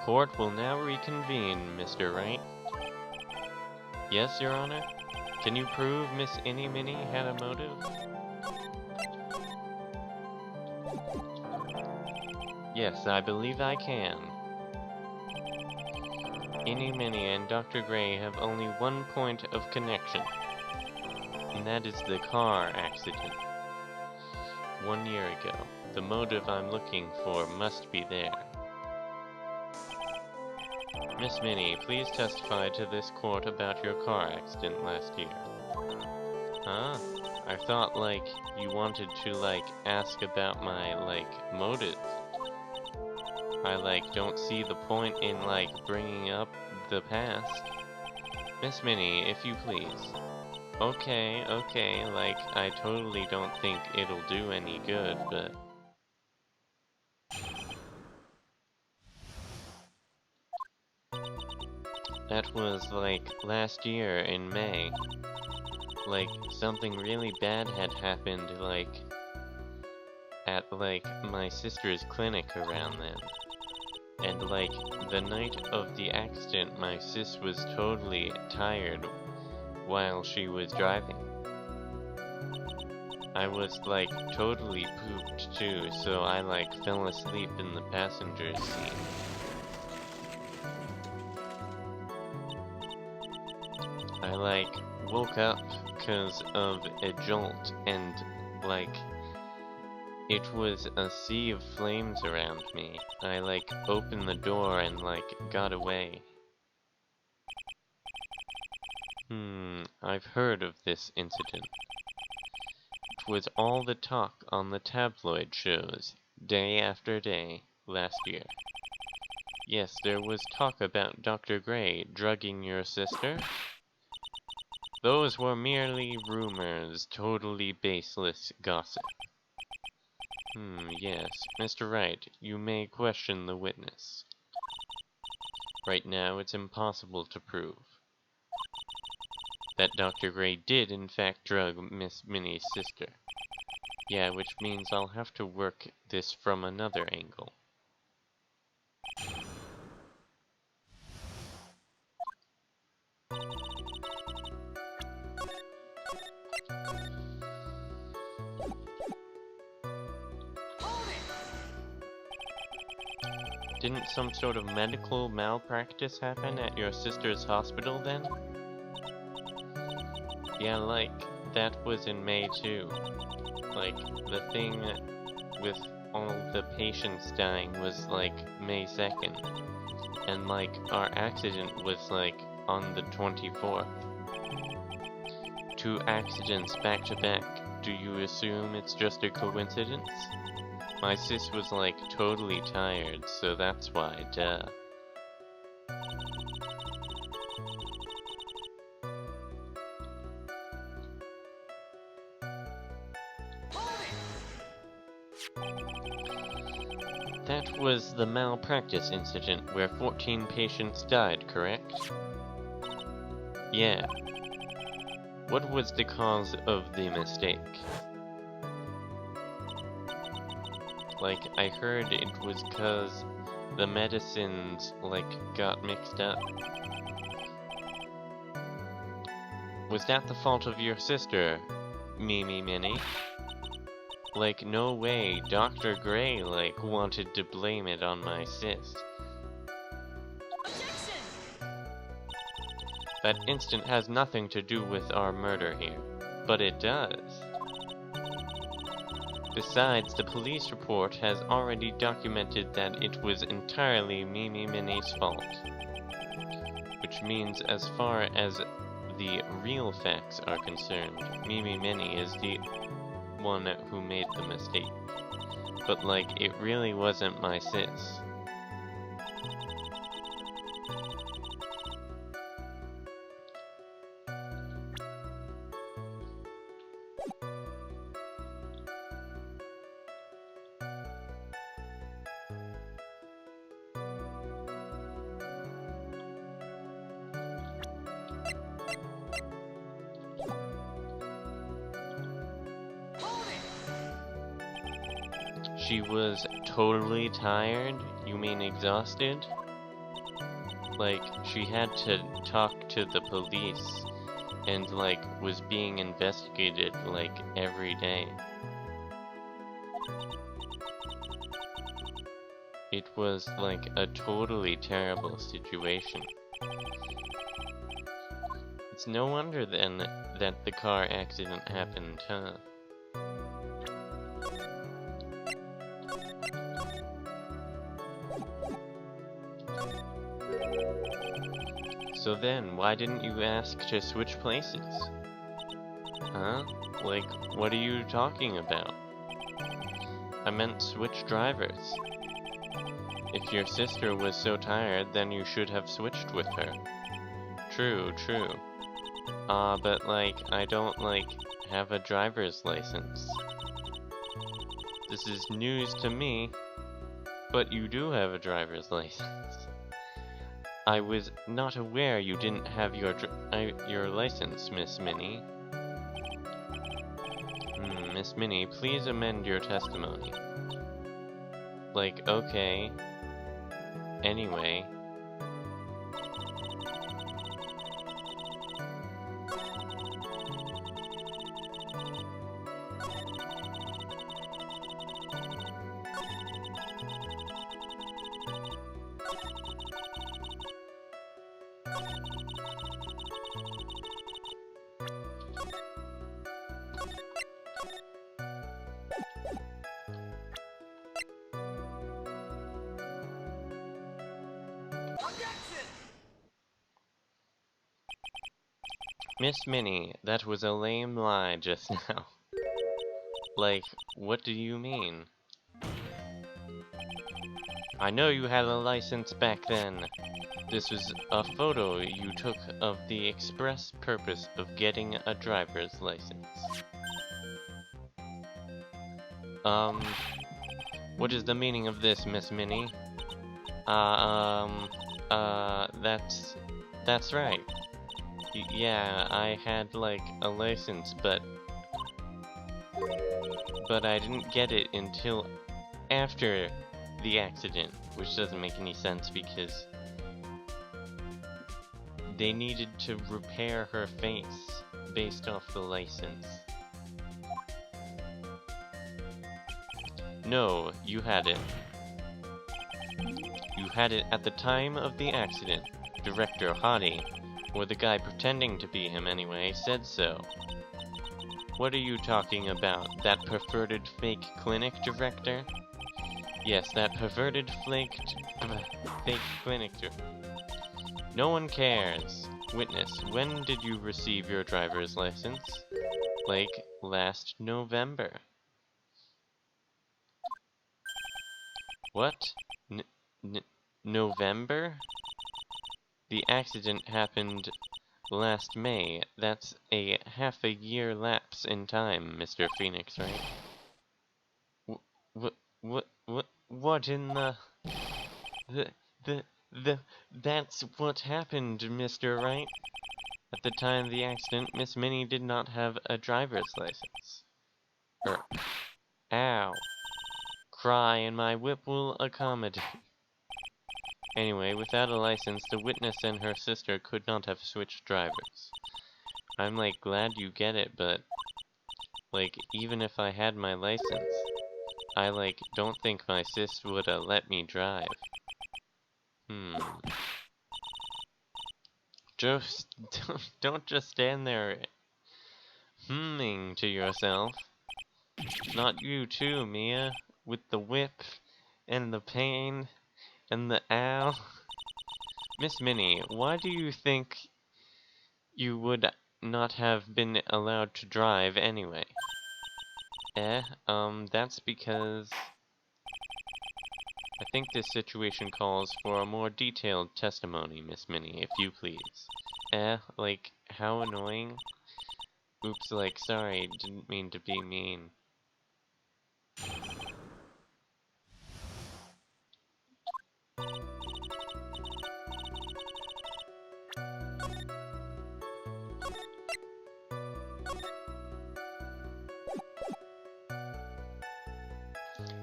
Court will now reconvene, Mr. Wright. Yes, Your Honor? Can you prove Miss Innie Minnie had a motive? Yes, I believe I can. Innie Minnie and Dr. Gray have only one point of connection, and that is the car accident. 1 year ago. The motive I'm looking for must be there. Miss Minnie, please testify to this court about your car accident last year. Huh? I thought, you wanted to, ask about my, motive. I, don't see the point in, bringing up the past. Miss Minnie, if you please. Okay, I totally don't think it'll do any good, but... That was, last year in May. Something really bad had happened, at, my sister's clinic around then. And, the night of the accident, my sis was totally tired while she was driving. I was, totally pooped too, so I, fell asleep in the passenger seat. I, woke up because of a jolt, and, it was a sea of flames around me. I, opened the door and, got away. I've heard of this incident. It was all the talk on the tabloid shows, day after day, last year. Yes, there was talk about Dr. Gray drugging your sister. Those were merely rumors, totally baseless gossip. Yes, Mr. Wright, you may question the witness. Right now, it's impossible to prove that Dr. Gray did in fact drug Miss Minnie's sister. Yeah, which means I'll have to work this from another angle. Didn't some sort of medical malpractice happen at your sister's hospital then? Yeah, like, that was in May too. Like, the thing with all the patients dying was like May 2nd. And like, our accident was like on the 24th. 2 accidents back to back. Do you assume it's just a coincidence? My sis was like totally tired, so that's why, duh. That was the malpractice incident where 14 patients died, correct? Yeah. What was the cause of the mistake? Like, I heard it was 'cause the medicines, like, got mixed up. Was that the fault of your sister, Mimi Minnie? Like, no way, Dr. Gray, like, wanted to blame it on my sis. Objection! That instant has nothing to do with our murder here, but it does. Besides, the police report has already documented that it was entirely Mimi Minnie's fault. Which means, as far as the real facts are concerned, Mimi Minnie is the one who made the mistake. But like, it really wasn't my sis. She was totally tired? You mean exhausted? Like, she had to talk to the police and, like, was being investigated, like, every day. It was, like, a totally terrible situation. It's no wonder, then, that the car accident happened, huh? So then, why didn't you ask to switch places? Huh? Like, what are you talking about? I meant switch drivers. If your sister was so tired, then you should have switched with her. True, true. But like, I don't, like, have a driver's license. This is news to me, but you do have a driver's license. I was not aware you didn't have your license, Miss Minnie. Miss Minnie, please amend your testimony. Like, okay. Anyway. Miss Minnie, that was a lame lie just now. Like, what do you mean? I know you had a license back then. This was a photo you took of the express purpose of getting a driver's license. What is the meaning of this, Miss Minnie? That's right. Yeah, I had, like, a license, but I didn't get it until after the accident, which doesn't make any sense because they needed to repair her face based off the license. No, you had it. You had it at the time of the accident. Director Hottie, or the guy pretending to be him anyway, said so. What are you talking about? That perverted fake clinic director? Yes, that perverted fake clinic director. No one cares. Witness, when did you receive your driver's license? Like, last November. What? November? The accident happened last May. That's a half a year lapse in time, Mr. Phoenix, right? What in that's what happened, Mr. Wright. At the time of the accident, Miss Minnie did not have a driver's license. Ow. Cry and my whip will accommodate. Anyway, without a license, the witness and her sister could not have switched drivers. I'm, like, glad you get it, but, like, even if I had my license, I, like, don't think my sis woulda let me drive. Just, don't just stand there humming to yourself. Not you too, Mia, with the whip, and the pain, and the ow. Miss Minnie, why do you think you would not have been allowed to drive anyway? That's because I think this situation calls for a more detailed testimony, Miss Minnie, if you please. Like, how annoying? Oops, like, sorry, didn't mean to be mean.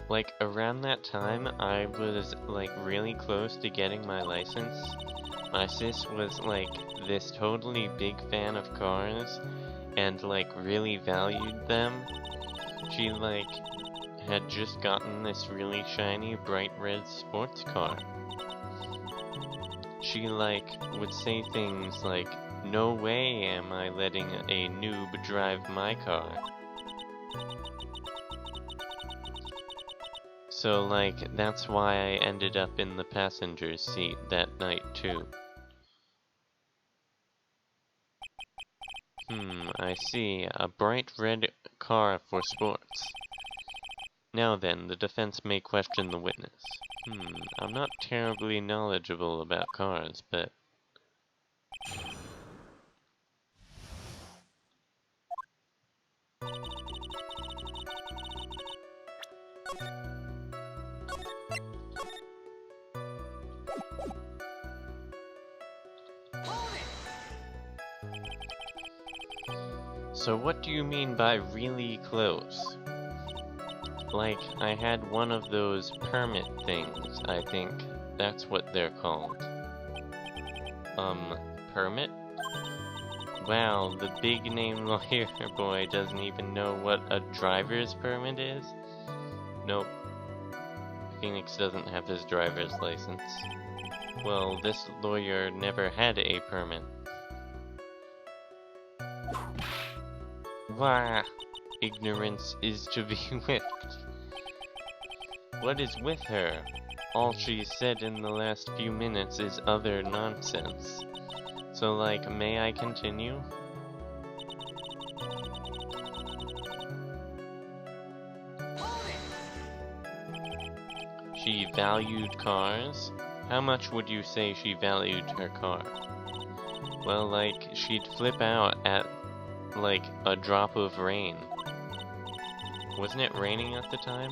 Like, around that time, I was, like, really close to getting my license. My sis was, like, this totally big fan of cars, and, like, really valued them. She, like, had just gotten this really shiny, bright red sports car. She, like, would say things like, "No way am I letting a noob drive my car." So, like, that's why I ended up in the passenger seat that night, too. I see. A bright red car for sports. Now then, the defense may question the witness. I'm not terribly knowledgeable about cars, but... So what do you mean by really close? Like, I had one of those permit things, I think. That's what they're called. Permit? Wow, the big name lawyer boy doesn't even know what a driver's permit is? Nope. Phoenix doesn't have his driver's license. Well, this lawyer never had a permit. Wah! Ignorance is to be whipped. What is with her? All she's said in the last few minutes is other nonsense. So, like, may I continue? She valued cars? How much would you say she valued her car? Well, like, she'd flip out at, like, a drop of rain. Wasn't it raining at the time?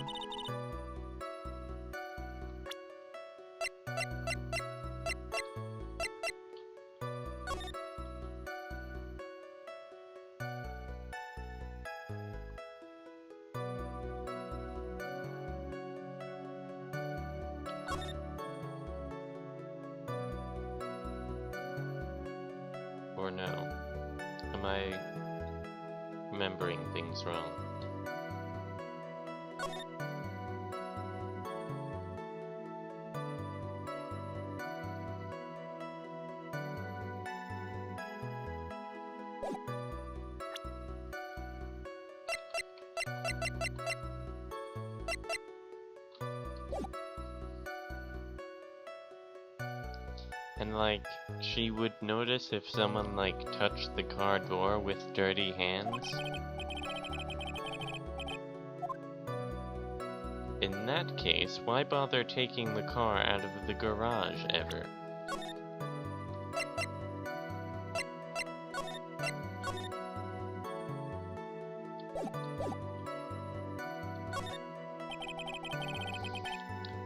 Or no? Am I remembering things wrong? And like, she would notice if someone like touched the car door with dirty hands. In that case, why bother taking the car out of the garage ever?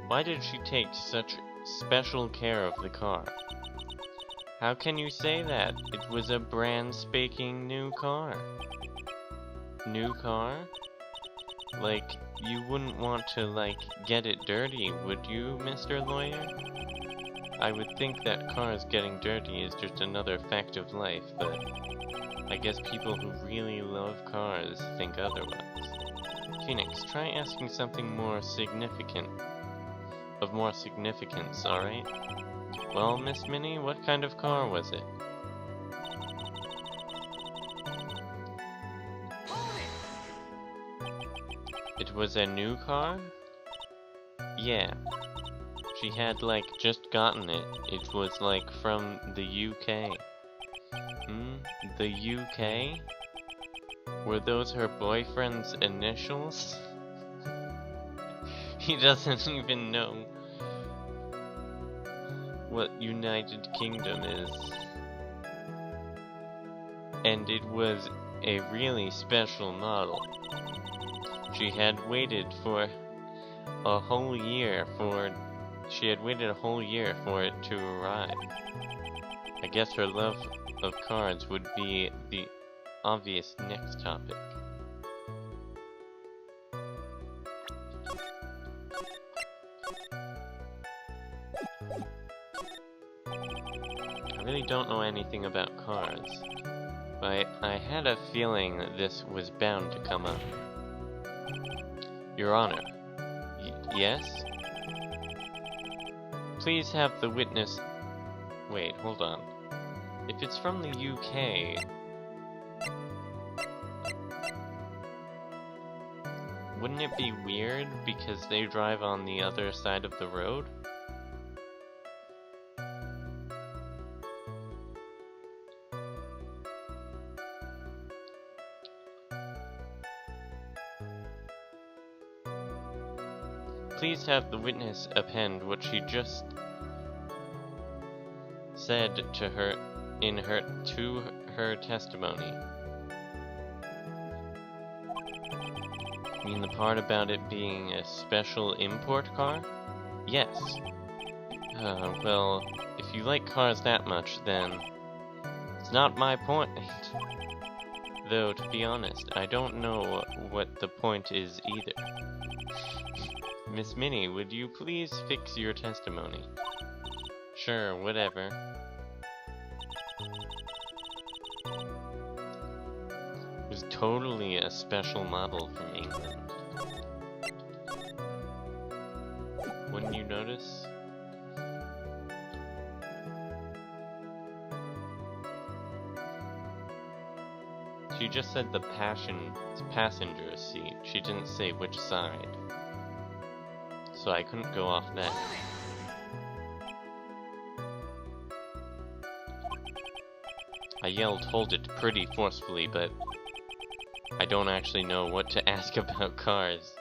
Why did she take such special care of the car? How can you say that? It was a brand spanking new car. New car? Like, you wouldn't want to, like, get it dirty, would you, Mr. Lawyer? I would think that cars getting dirty is just another fact of life, but I guess people who really love cars think otherwise. Phoenix, try asking something more significant. Of more significance, alright? Well, Miss Minnie, what kind of car was it? It was a new car? Yeah. She had, like, just gotten it. It was, like, from the UK. The UK? Were those her boyfriend's initials? He doesn't even know what United Kingdom is. And it was a really special model. She had waited a whole year for it to arrive. I guess her love of cards would be the obvious next topic. I really don't know anything about cars, but I had a feeling that this was bound to come up. Your Honor. Yes? Please have the witness... Wait, hold on. If it's from the UK... Wouldn't it be weird because they drive on the other side of the road? Please have the witness append what she just said to her to her testimony. You mean the part about it being a special import car? Yes. Well, if you like cars that much, then it's not my point. Though, to be honest, I don't know what the point is either. Miss Minnie, would you please fix your testimony? Sure, whatever. It was totally a special model from England. Wouldn't you notice? She just said the passenger seat. She didn't say which side. So I couldn't go off that. I yelled hold it pretty forcefully, but I don't actually know what to ask about cars.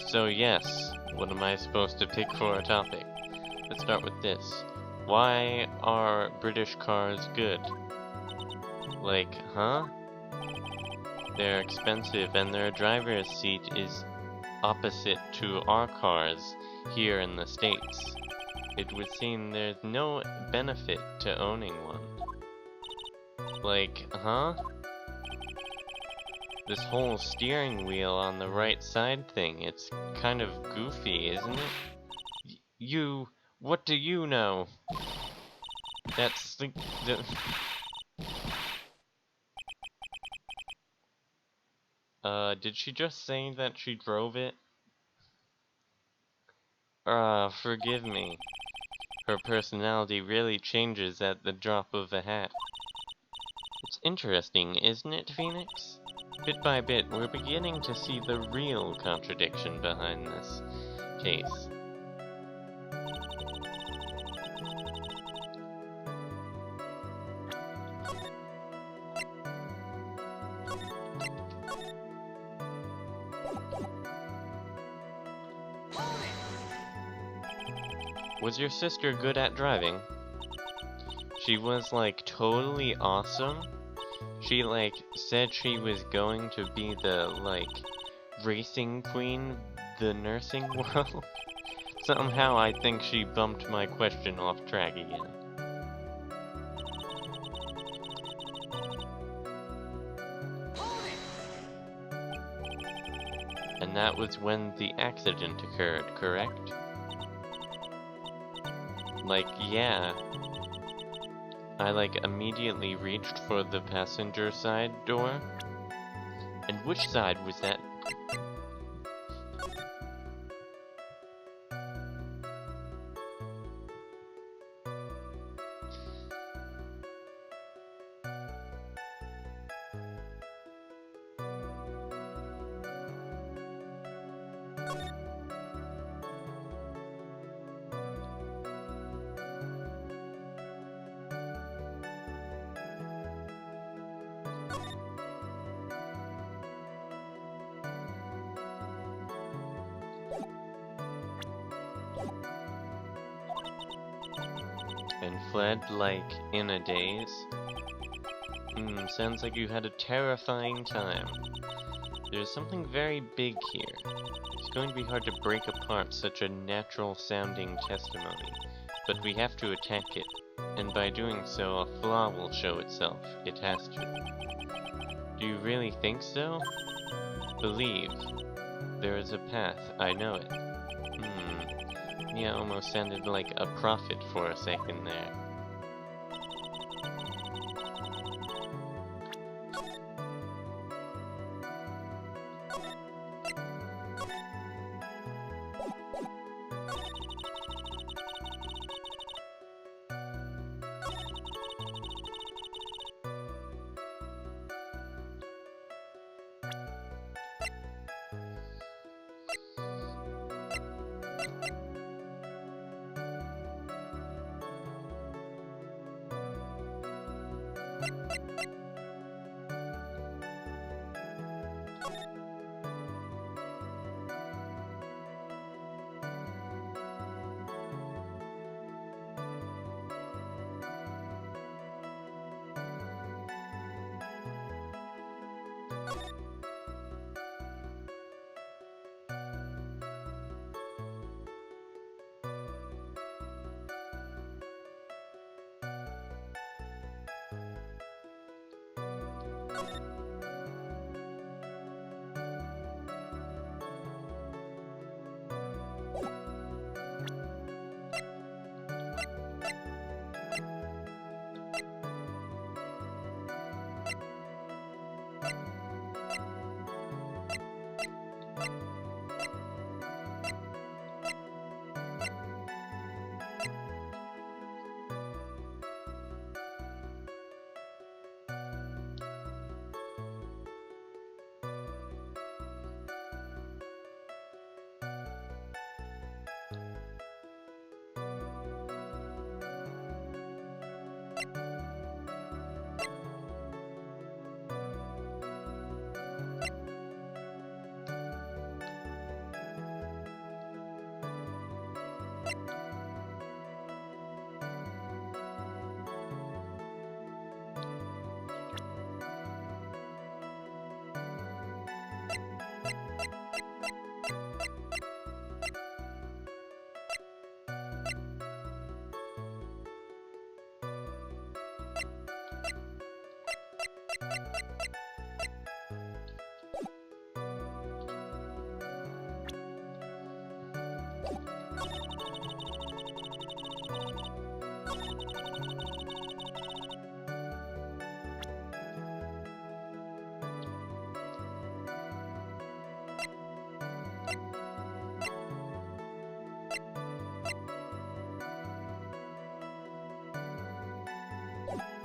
So yes, what am I supposed to pick for a topic? Let's start with this. Why are British cars good? Like, huh? They're expensive and their driver's seat is opposite to our cars here in the States. It would seem there's no benefit to owning one. Like, huh? This whole steering wheel on the right side thing, it's kind of goofy, isn't it? What do you know? That's the did she just say that she drove it? Forgive me. Her personality really changes at the drop of a hat. It's interesting, isn't it, Phoenix? Bit by bit, we're beginning to see the real contradiction behind this case. Was your sister good at driving? She was, like, totally awesome. She, like, said she was going to be the, like, racing queen, the nursing world. Somehow I think she bumped my question off track again. And that was when the accident occurred, correct? Like, yeah. I, like, immediately reached for the passenger side door. And which side was that? And fled, like, in a daze? Sounds like you had a terrifying time. There's something very big here. It's going to be hard to break apart such a natural-sounding testimony, but we have to attack it, and by doing so, a flaw will show itself. It has to. Do you really think so? Believe. There is a path, I know it. Mia almost sounded like a prophet for a second there.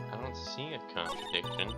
I don't see a contradiction.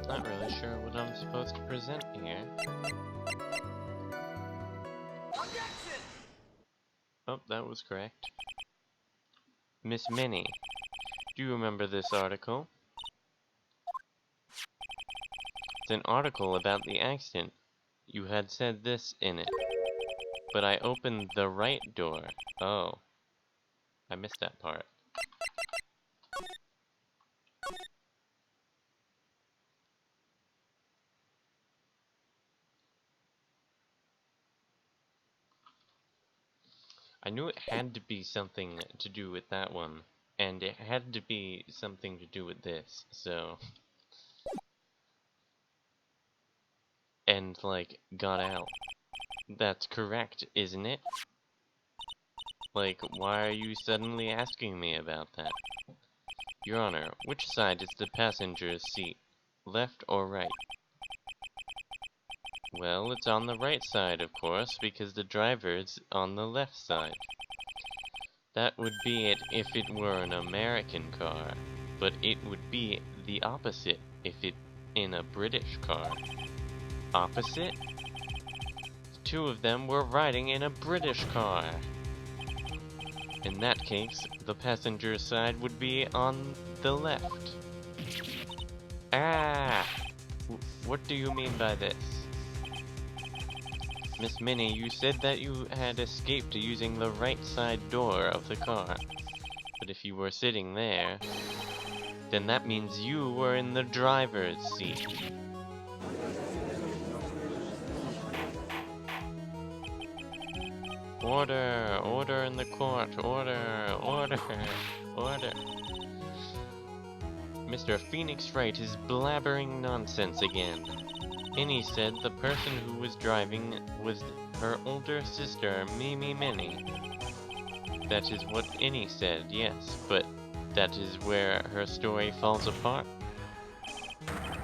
Not really sure what I'm supposed to present here. Objection! Oh, that was correct. Miss Minnie, do you remember this article? It's an article about the accident. You had said this in it. but I opened the right door. Oh. I missed that part. I knew it had to be something to do with that one, and it had to be something to do with this, so... And, like, got out. That's correct, isn't it? Like, why are you suddenly asking me about that? Your Honor, which side is the passenger's seat? Left or right? Well, it's on the right side, of course, because the driver's on the left side. That would be it if it were an American car, but it would be the opposite if it in a British car. Opposite? Two of them were riding in a British car. In that case, the passenger side would be on the left. Ah! What do you mean by this? Miss Minnie, you said that you had escaped using the right side door of the car. But if you were sitting there, then that means you were in the driver's seat. Order! Order in the court! Order! Order! Order! Mr. Phoenix Wright is blabbering nonsense again. Innie said the person who was driving was her older sister, Mimi Minnie. That is what Innie said, yes, but that is where her story falls apart.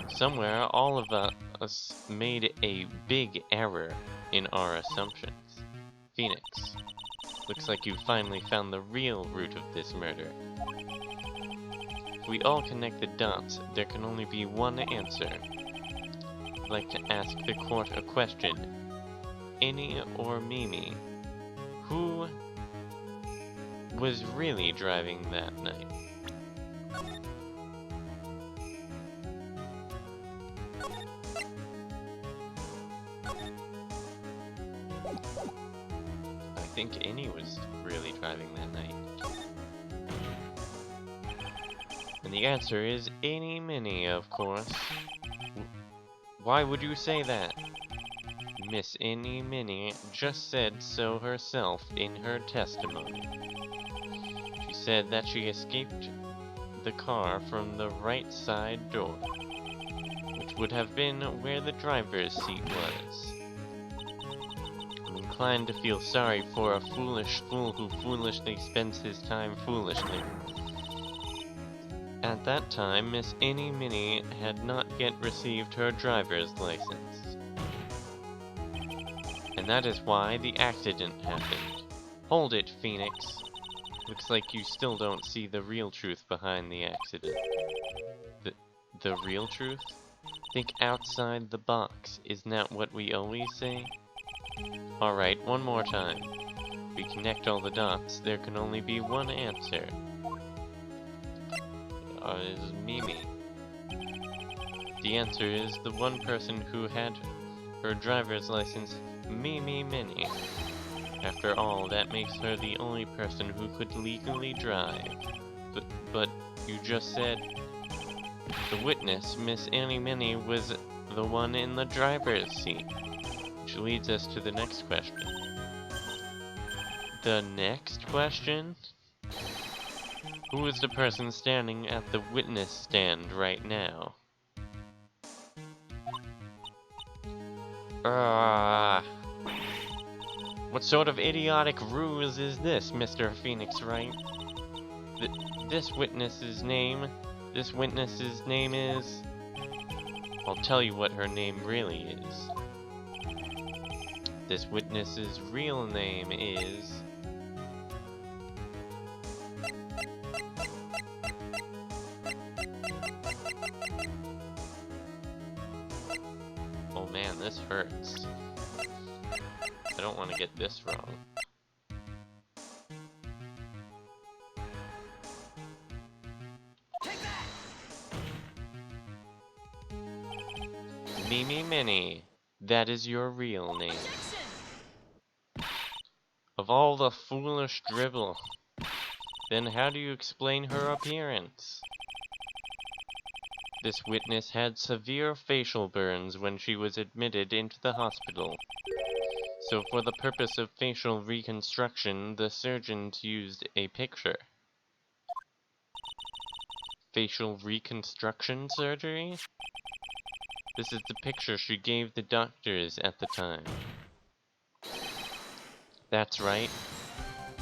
Somewhere, all of us made a big error in our assumptions. Phoenix, looks like you finally found the real root of this murder. If we all connect the dots, there can only be one answer. I'd like to ask the court a question. Innie or Mimi, who was really driving that night? I think Innie was really driving that night. And the answer is Innie Minnie, of course. Why would you say that? Miss Innie Minnie just said so herself in her testimony. She said that she escaped the car from the right side door, which would have been where the driver's seat was. I'm inclined to feel sorry for a foolish fool who foolishly spends his time foolishly. At that time, Miss Innie Minnie had not yet received her driver's license. And that is why the accident happened. Hold it, Phoenix. Looks like you still don't see the real truth behind the accident. The real truth? Think outside the box. Isn't that what we always say? Alright, one more time. If we connect all the dots, there can only be one answer. Is Mimi. The answer is the one person who had her driver's license, Mimi Minnie. After all, that makes her the only person who could legally drive. But you just said the witness, Miss Annie Minnie, was the one in the driver's seat. Which leads us to the next question. The next question? Who is the person standing at the witness stand right now? What sort of idiotic ruse is this, Mr. Phoenix Wright? This witness's name is... I'll tell you what her name really is. This witness's real name is... Oh man, this hurts. I don't want to get this wrong. Take that! Mimi Minnie, that is your real name. Objection! Of all the foolish dribble. Then how do you explain her appearance? This witness had severe facial burns when she was admitted into the hospital. So for the purpose of facial reconstruction, the surgeons used a picture. Facial reconstruction surgery? This is the picture she gave the doctors at the time. That's right.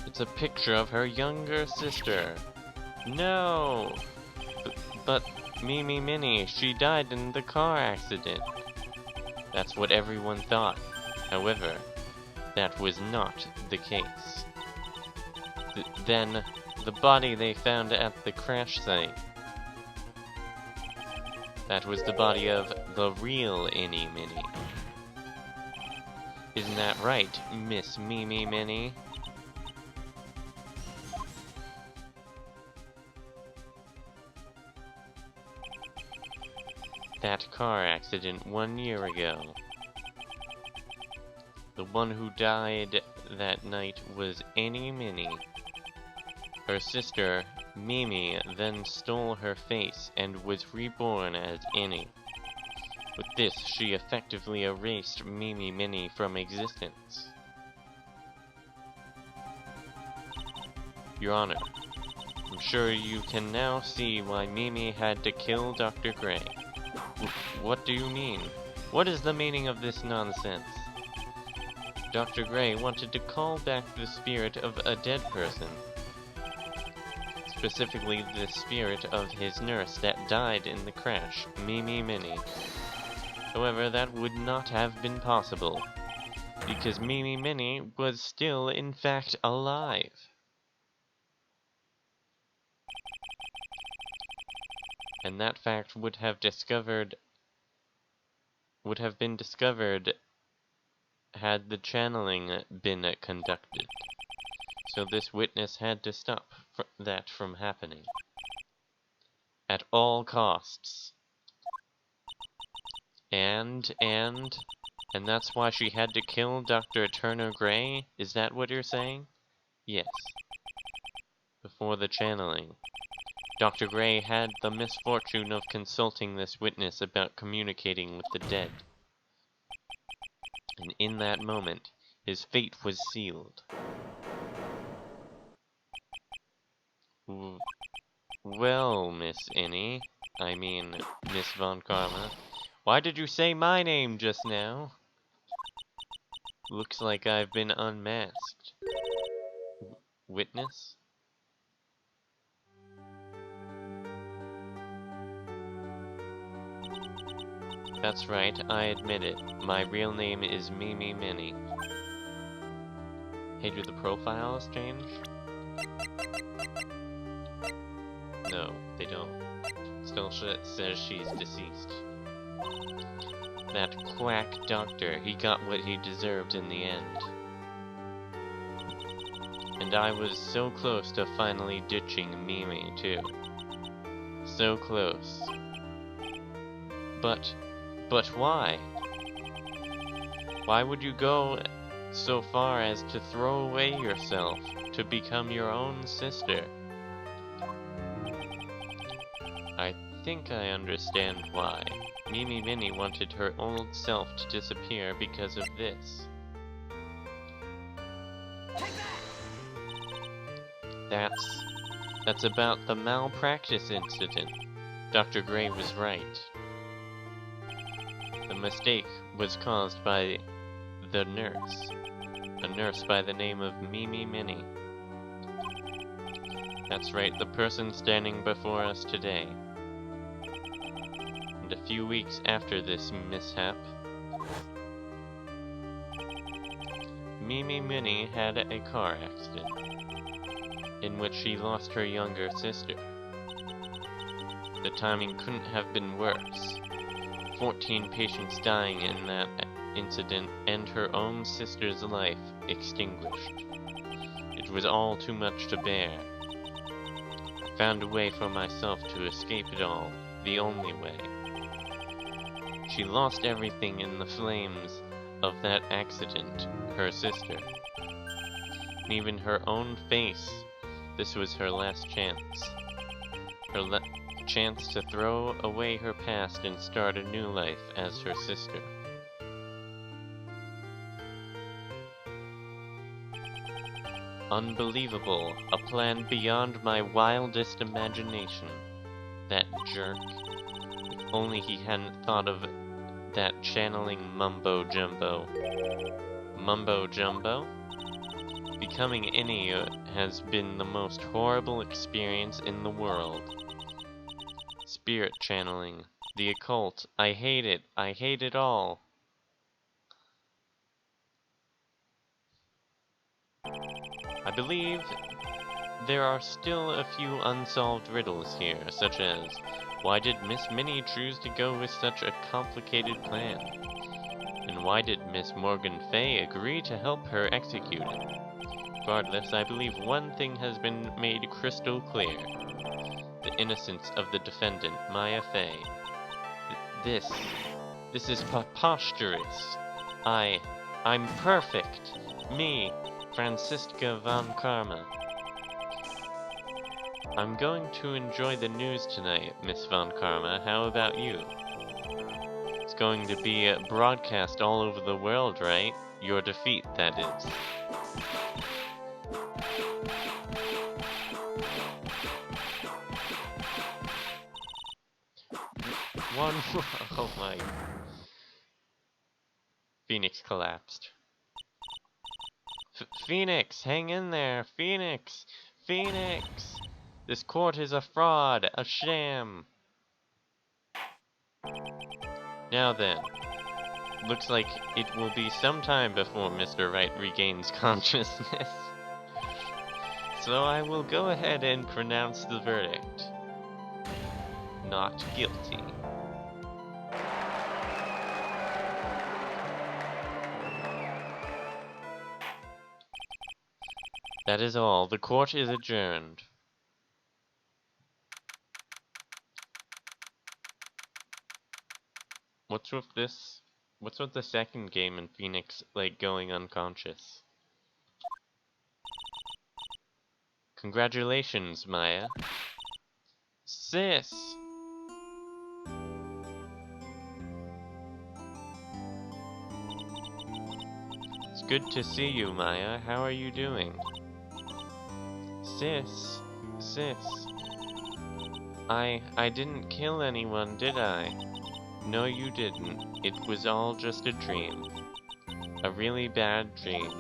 It's a picture of her younger sister. No! But Mimi Minnie, she died in the car accident. That's what everyone thought. However, that was not the case. Then, the body they found at the crash site. That was the body of the real Innie Minnie. Isn't that right, Miss Mimi Minnie? That car accident 1 year ago. The one who died that night was Innie Minnie. Her sister, Mimi, then stole her face and was reborn as Innie. With this, she effectively erased Mimi Minnie from existence. Your Honor, I'm sure you can now see why Mimi had to kill Dr. Gray. What do you mean? What is the meaning of this nonsense? Dr. Gray wanted to call back the spirit of a dead person. Specifically, the spirit of his nurse that died in the crash, Mimi Minnie. However, that would not have been possible, because Mimi Minnie was still, in fact, alive. And that fact would have been discovered had the channeling been conducted. So this witness had to stop that from happening. At all costs. And that's why she had to kill Dr. Turner Gray? Is that what you're saying? Yes. Before the channeling, Dr. Gray had the misfortune of consulting this witness about communicating with the dead. And in that moment, his fate was sealed. Well, Miss Innie, I mean, Miss Von Karma, why did you say my name just now? Looks like I've been unmasked. Witness? That's right, I admit it. My real name is Mimi Minnie. Hey, do the profiles change? No, they don't. Still says she's deceased. That quack doctor, he got what he deserved in the end. And I was so close to finally ditching Mimi, too. So close. But why? Why would you go so far as to throw away yourself to become your own sister? I think I understand why. Mimi Minnie wanted her old self to disappear because of this. That's about the malpractice incident. Dr. Gray was right. The mistake was caused by the nurse. A nurse by the name of Mimi Minnie. That's right, the person standing before us today. And a few weeks after this mishap, Mimi Minnie had a car accident in which she lost her younger sister. The timing couldn't have been worse. 14 patients dying in that incident and her own sister's life extinguished. It was all too much to bear. I found a way for myself to escape it all, the only way. She lost everything in the flames of that accident, her sister. Even her own face. This was her last chance. Her chance to throw away her past and start a new life as her sister. Unbelievable. A plan beyond my wildest imagination. That jerk. If only he hadn't thought of that channeling mumbo jumbo. Mumbo jumbo? Becoming Innie has been the most horrible experience in the world. Spirit channeling. The occult. I hate it. I hate it all. I believe there are still a few unsolved riddles here, such as, why did Miss Minnie choose to go with such a complicated plan? And why did Miss Morgan Fay agree to help her execute it? Regardless, I believe one thing has been made crystal clear. The innocence of the defendant, Maya Fay. This is preposterous. I'm perfect. Me, Franziska von Karma. I'm going to enjoy the news tonight, Miss von Karma. How about you? It's going to be broadcast all over the world, right? Your defeat, that is. Oh my. Phoenix collapsed. Phoenix, hang in there! Phoenix! Phoenix! This court is a fraud, a sham! Now then, looks like it will be some time before Mr. Wright regains consciousness. So I will go ahead and pronounce the verdict. Not guilty. That is all. The court is adjourned. What's with this? What's with the second game in Phoenix, like, going unconscious? Congratulations, Maya. Sis! It's good to see you, Maya. How are you doing? Sis. I didn't kill anyone, did I? No, you didn't. It was all just a dream. A really bad dream.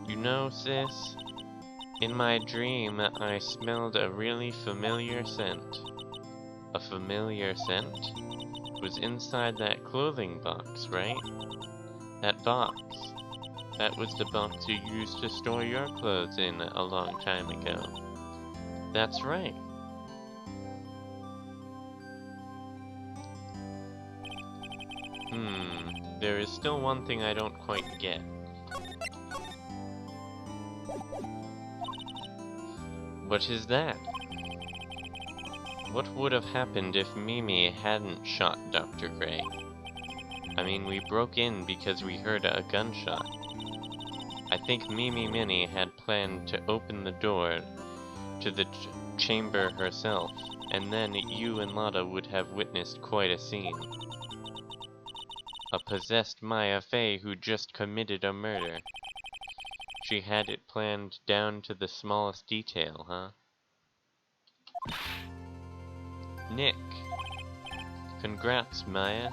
You know, sis, in my dream, I smelled a really familiar scent. A familiar scent? It was inside that clothing box, right? That box. That was the box you used to store your clothes in a long time ago. That's right. There is still one thing I don't quite get. What is that? What would have happened if Mimi hadn't shot Dr. Gray? I mean, we broke in because we heard a gunshot. I think Mimi Minnie had planned to open the door to the chamber herself, and then you and Lotta would have witnessed quite a scene. A possessed Maya Fey who just committed a murder. She had it planned down to the smallest detail, huh? Nick. Congrats, Maya.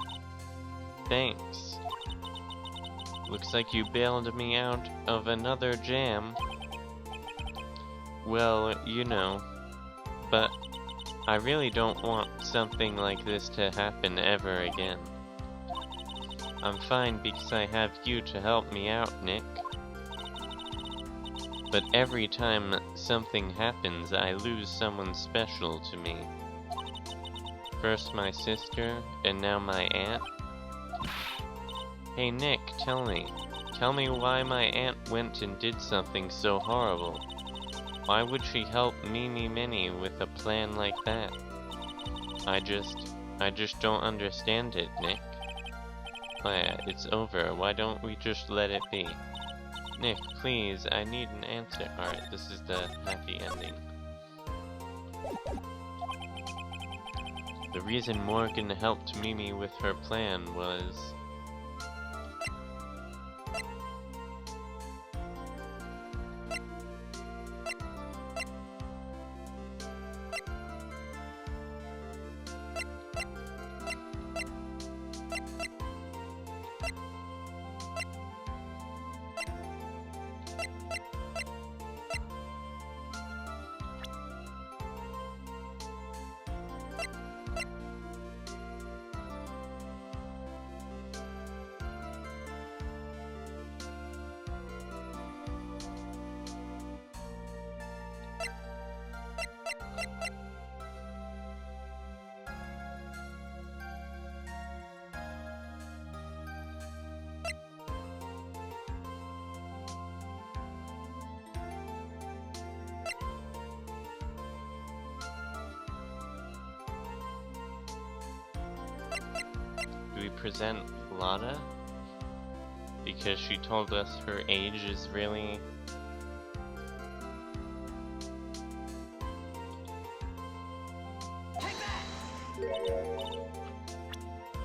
Thanks. Looks like you bailed me out of another jam. Well, you know, but I really don't want something like this to happen ever again. I'm fine because I have you to help me out, Nick. But every time something happens, I lose someone special to me. First my sister, and now my aunt. Hey Nick, tell me why my aunt went and did something so horrible. Why would she help Mimi Minnie with a plan like that? I just don't understand it, Nick. It's over. Why don't we just let it be? Nick, please, I need an answer. Alright, this is the happy ending. The reason Morgan helped Mimi with her plan was... Do we present Lada? Because she told us her age is really...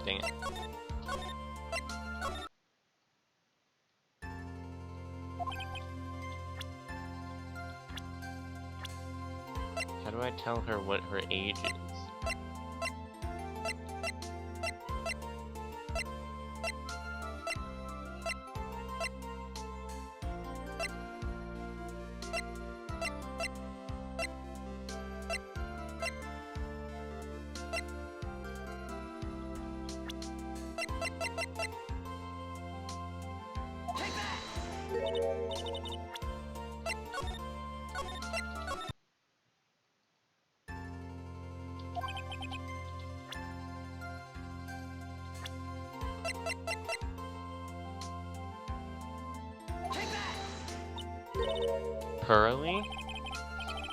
Dang it. How do I tell her what her age is? Pearly?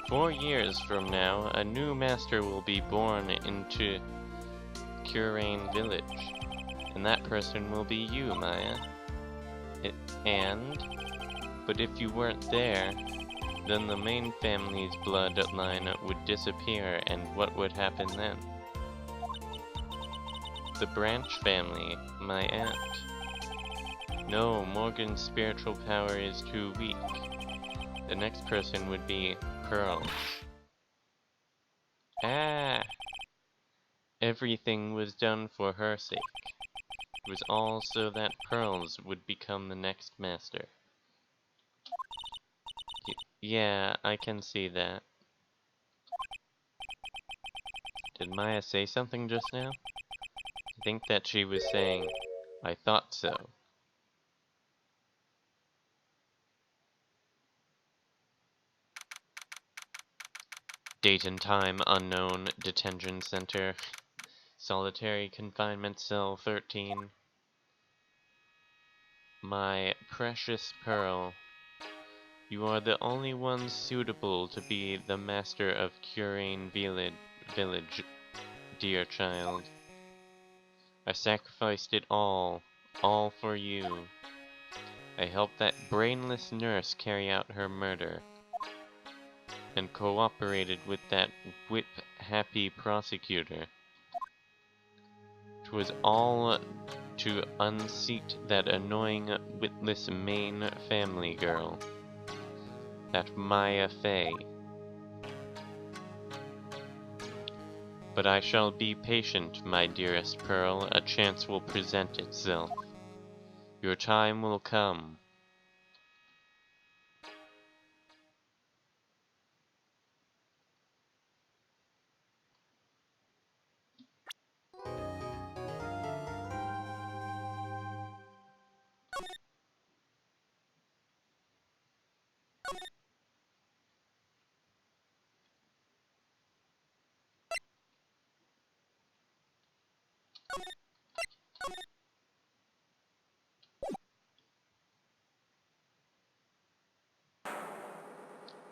4 years from now, a new master will be born into Curain Village. And that person will be you, Maya. But if you weren't there, then the main family's bloodline would disappear, and what would happen then? The Branch family, my aunt. No, Morgan's spiritual power is too weak. The next person would be Pearl. Ah! Everything was done for her sake. It was all so that Pearls would become the next master. Yeah, I can see that. Did Maya say something just now? I think that she was saying, I thought so. Date and time unknown. Detention center. Solitary confinement cell 13. My precious Pearl, you are the only one suitable to be the master of Curain Village, dear child. I sacrificed it all for you. I helped that brainless nurse carry out her murder, and cooperated with that whip-happy prosecutor. It was all to unseat that annoying, witless main family girl. That Maya Fey. But I shall be patient, my dearest Pearl. A chance will present itself. Your time will come.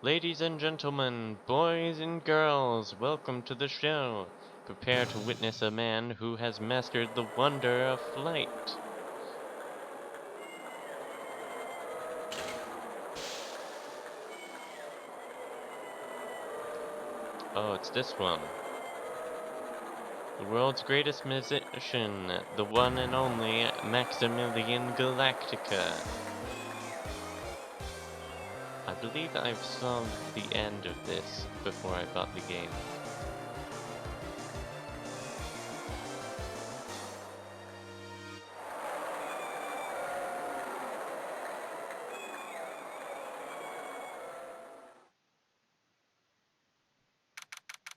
Ladies and gentlemen, boys and girls, welcome to the show. Prepare to witness a man who has mastered the wonder of flight. Oh, it's this one. The world's greatest musician, the one and only Maximilian Galactica. I believe I've sung the end of this before I bought the game.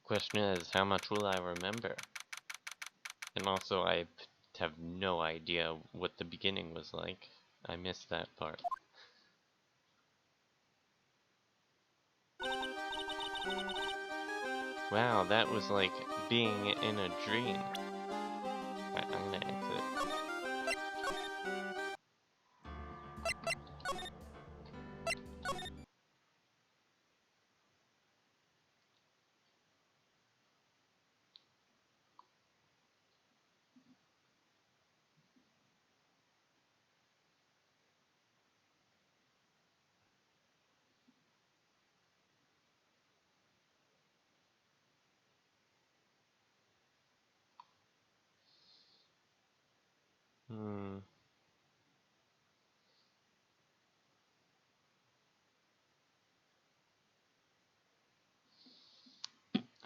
Question is, how much will I remember? And also, I have no idea what the beginning was like. I missed that part. Wow, that was like being in a dream. Right, I'm gonna exit.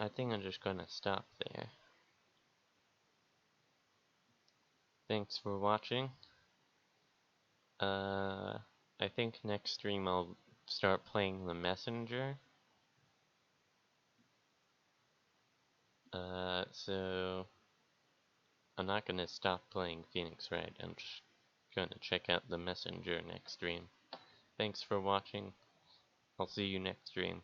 I think I'm just gonna stop there. Thanks for watching. I think next stream I'll start playing the messenger. So I'm not gonna stop playing Phoenix Wright. I'm just gonna check out the messenger next stream. Thanks for watching. I'll see you next stream.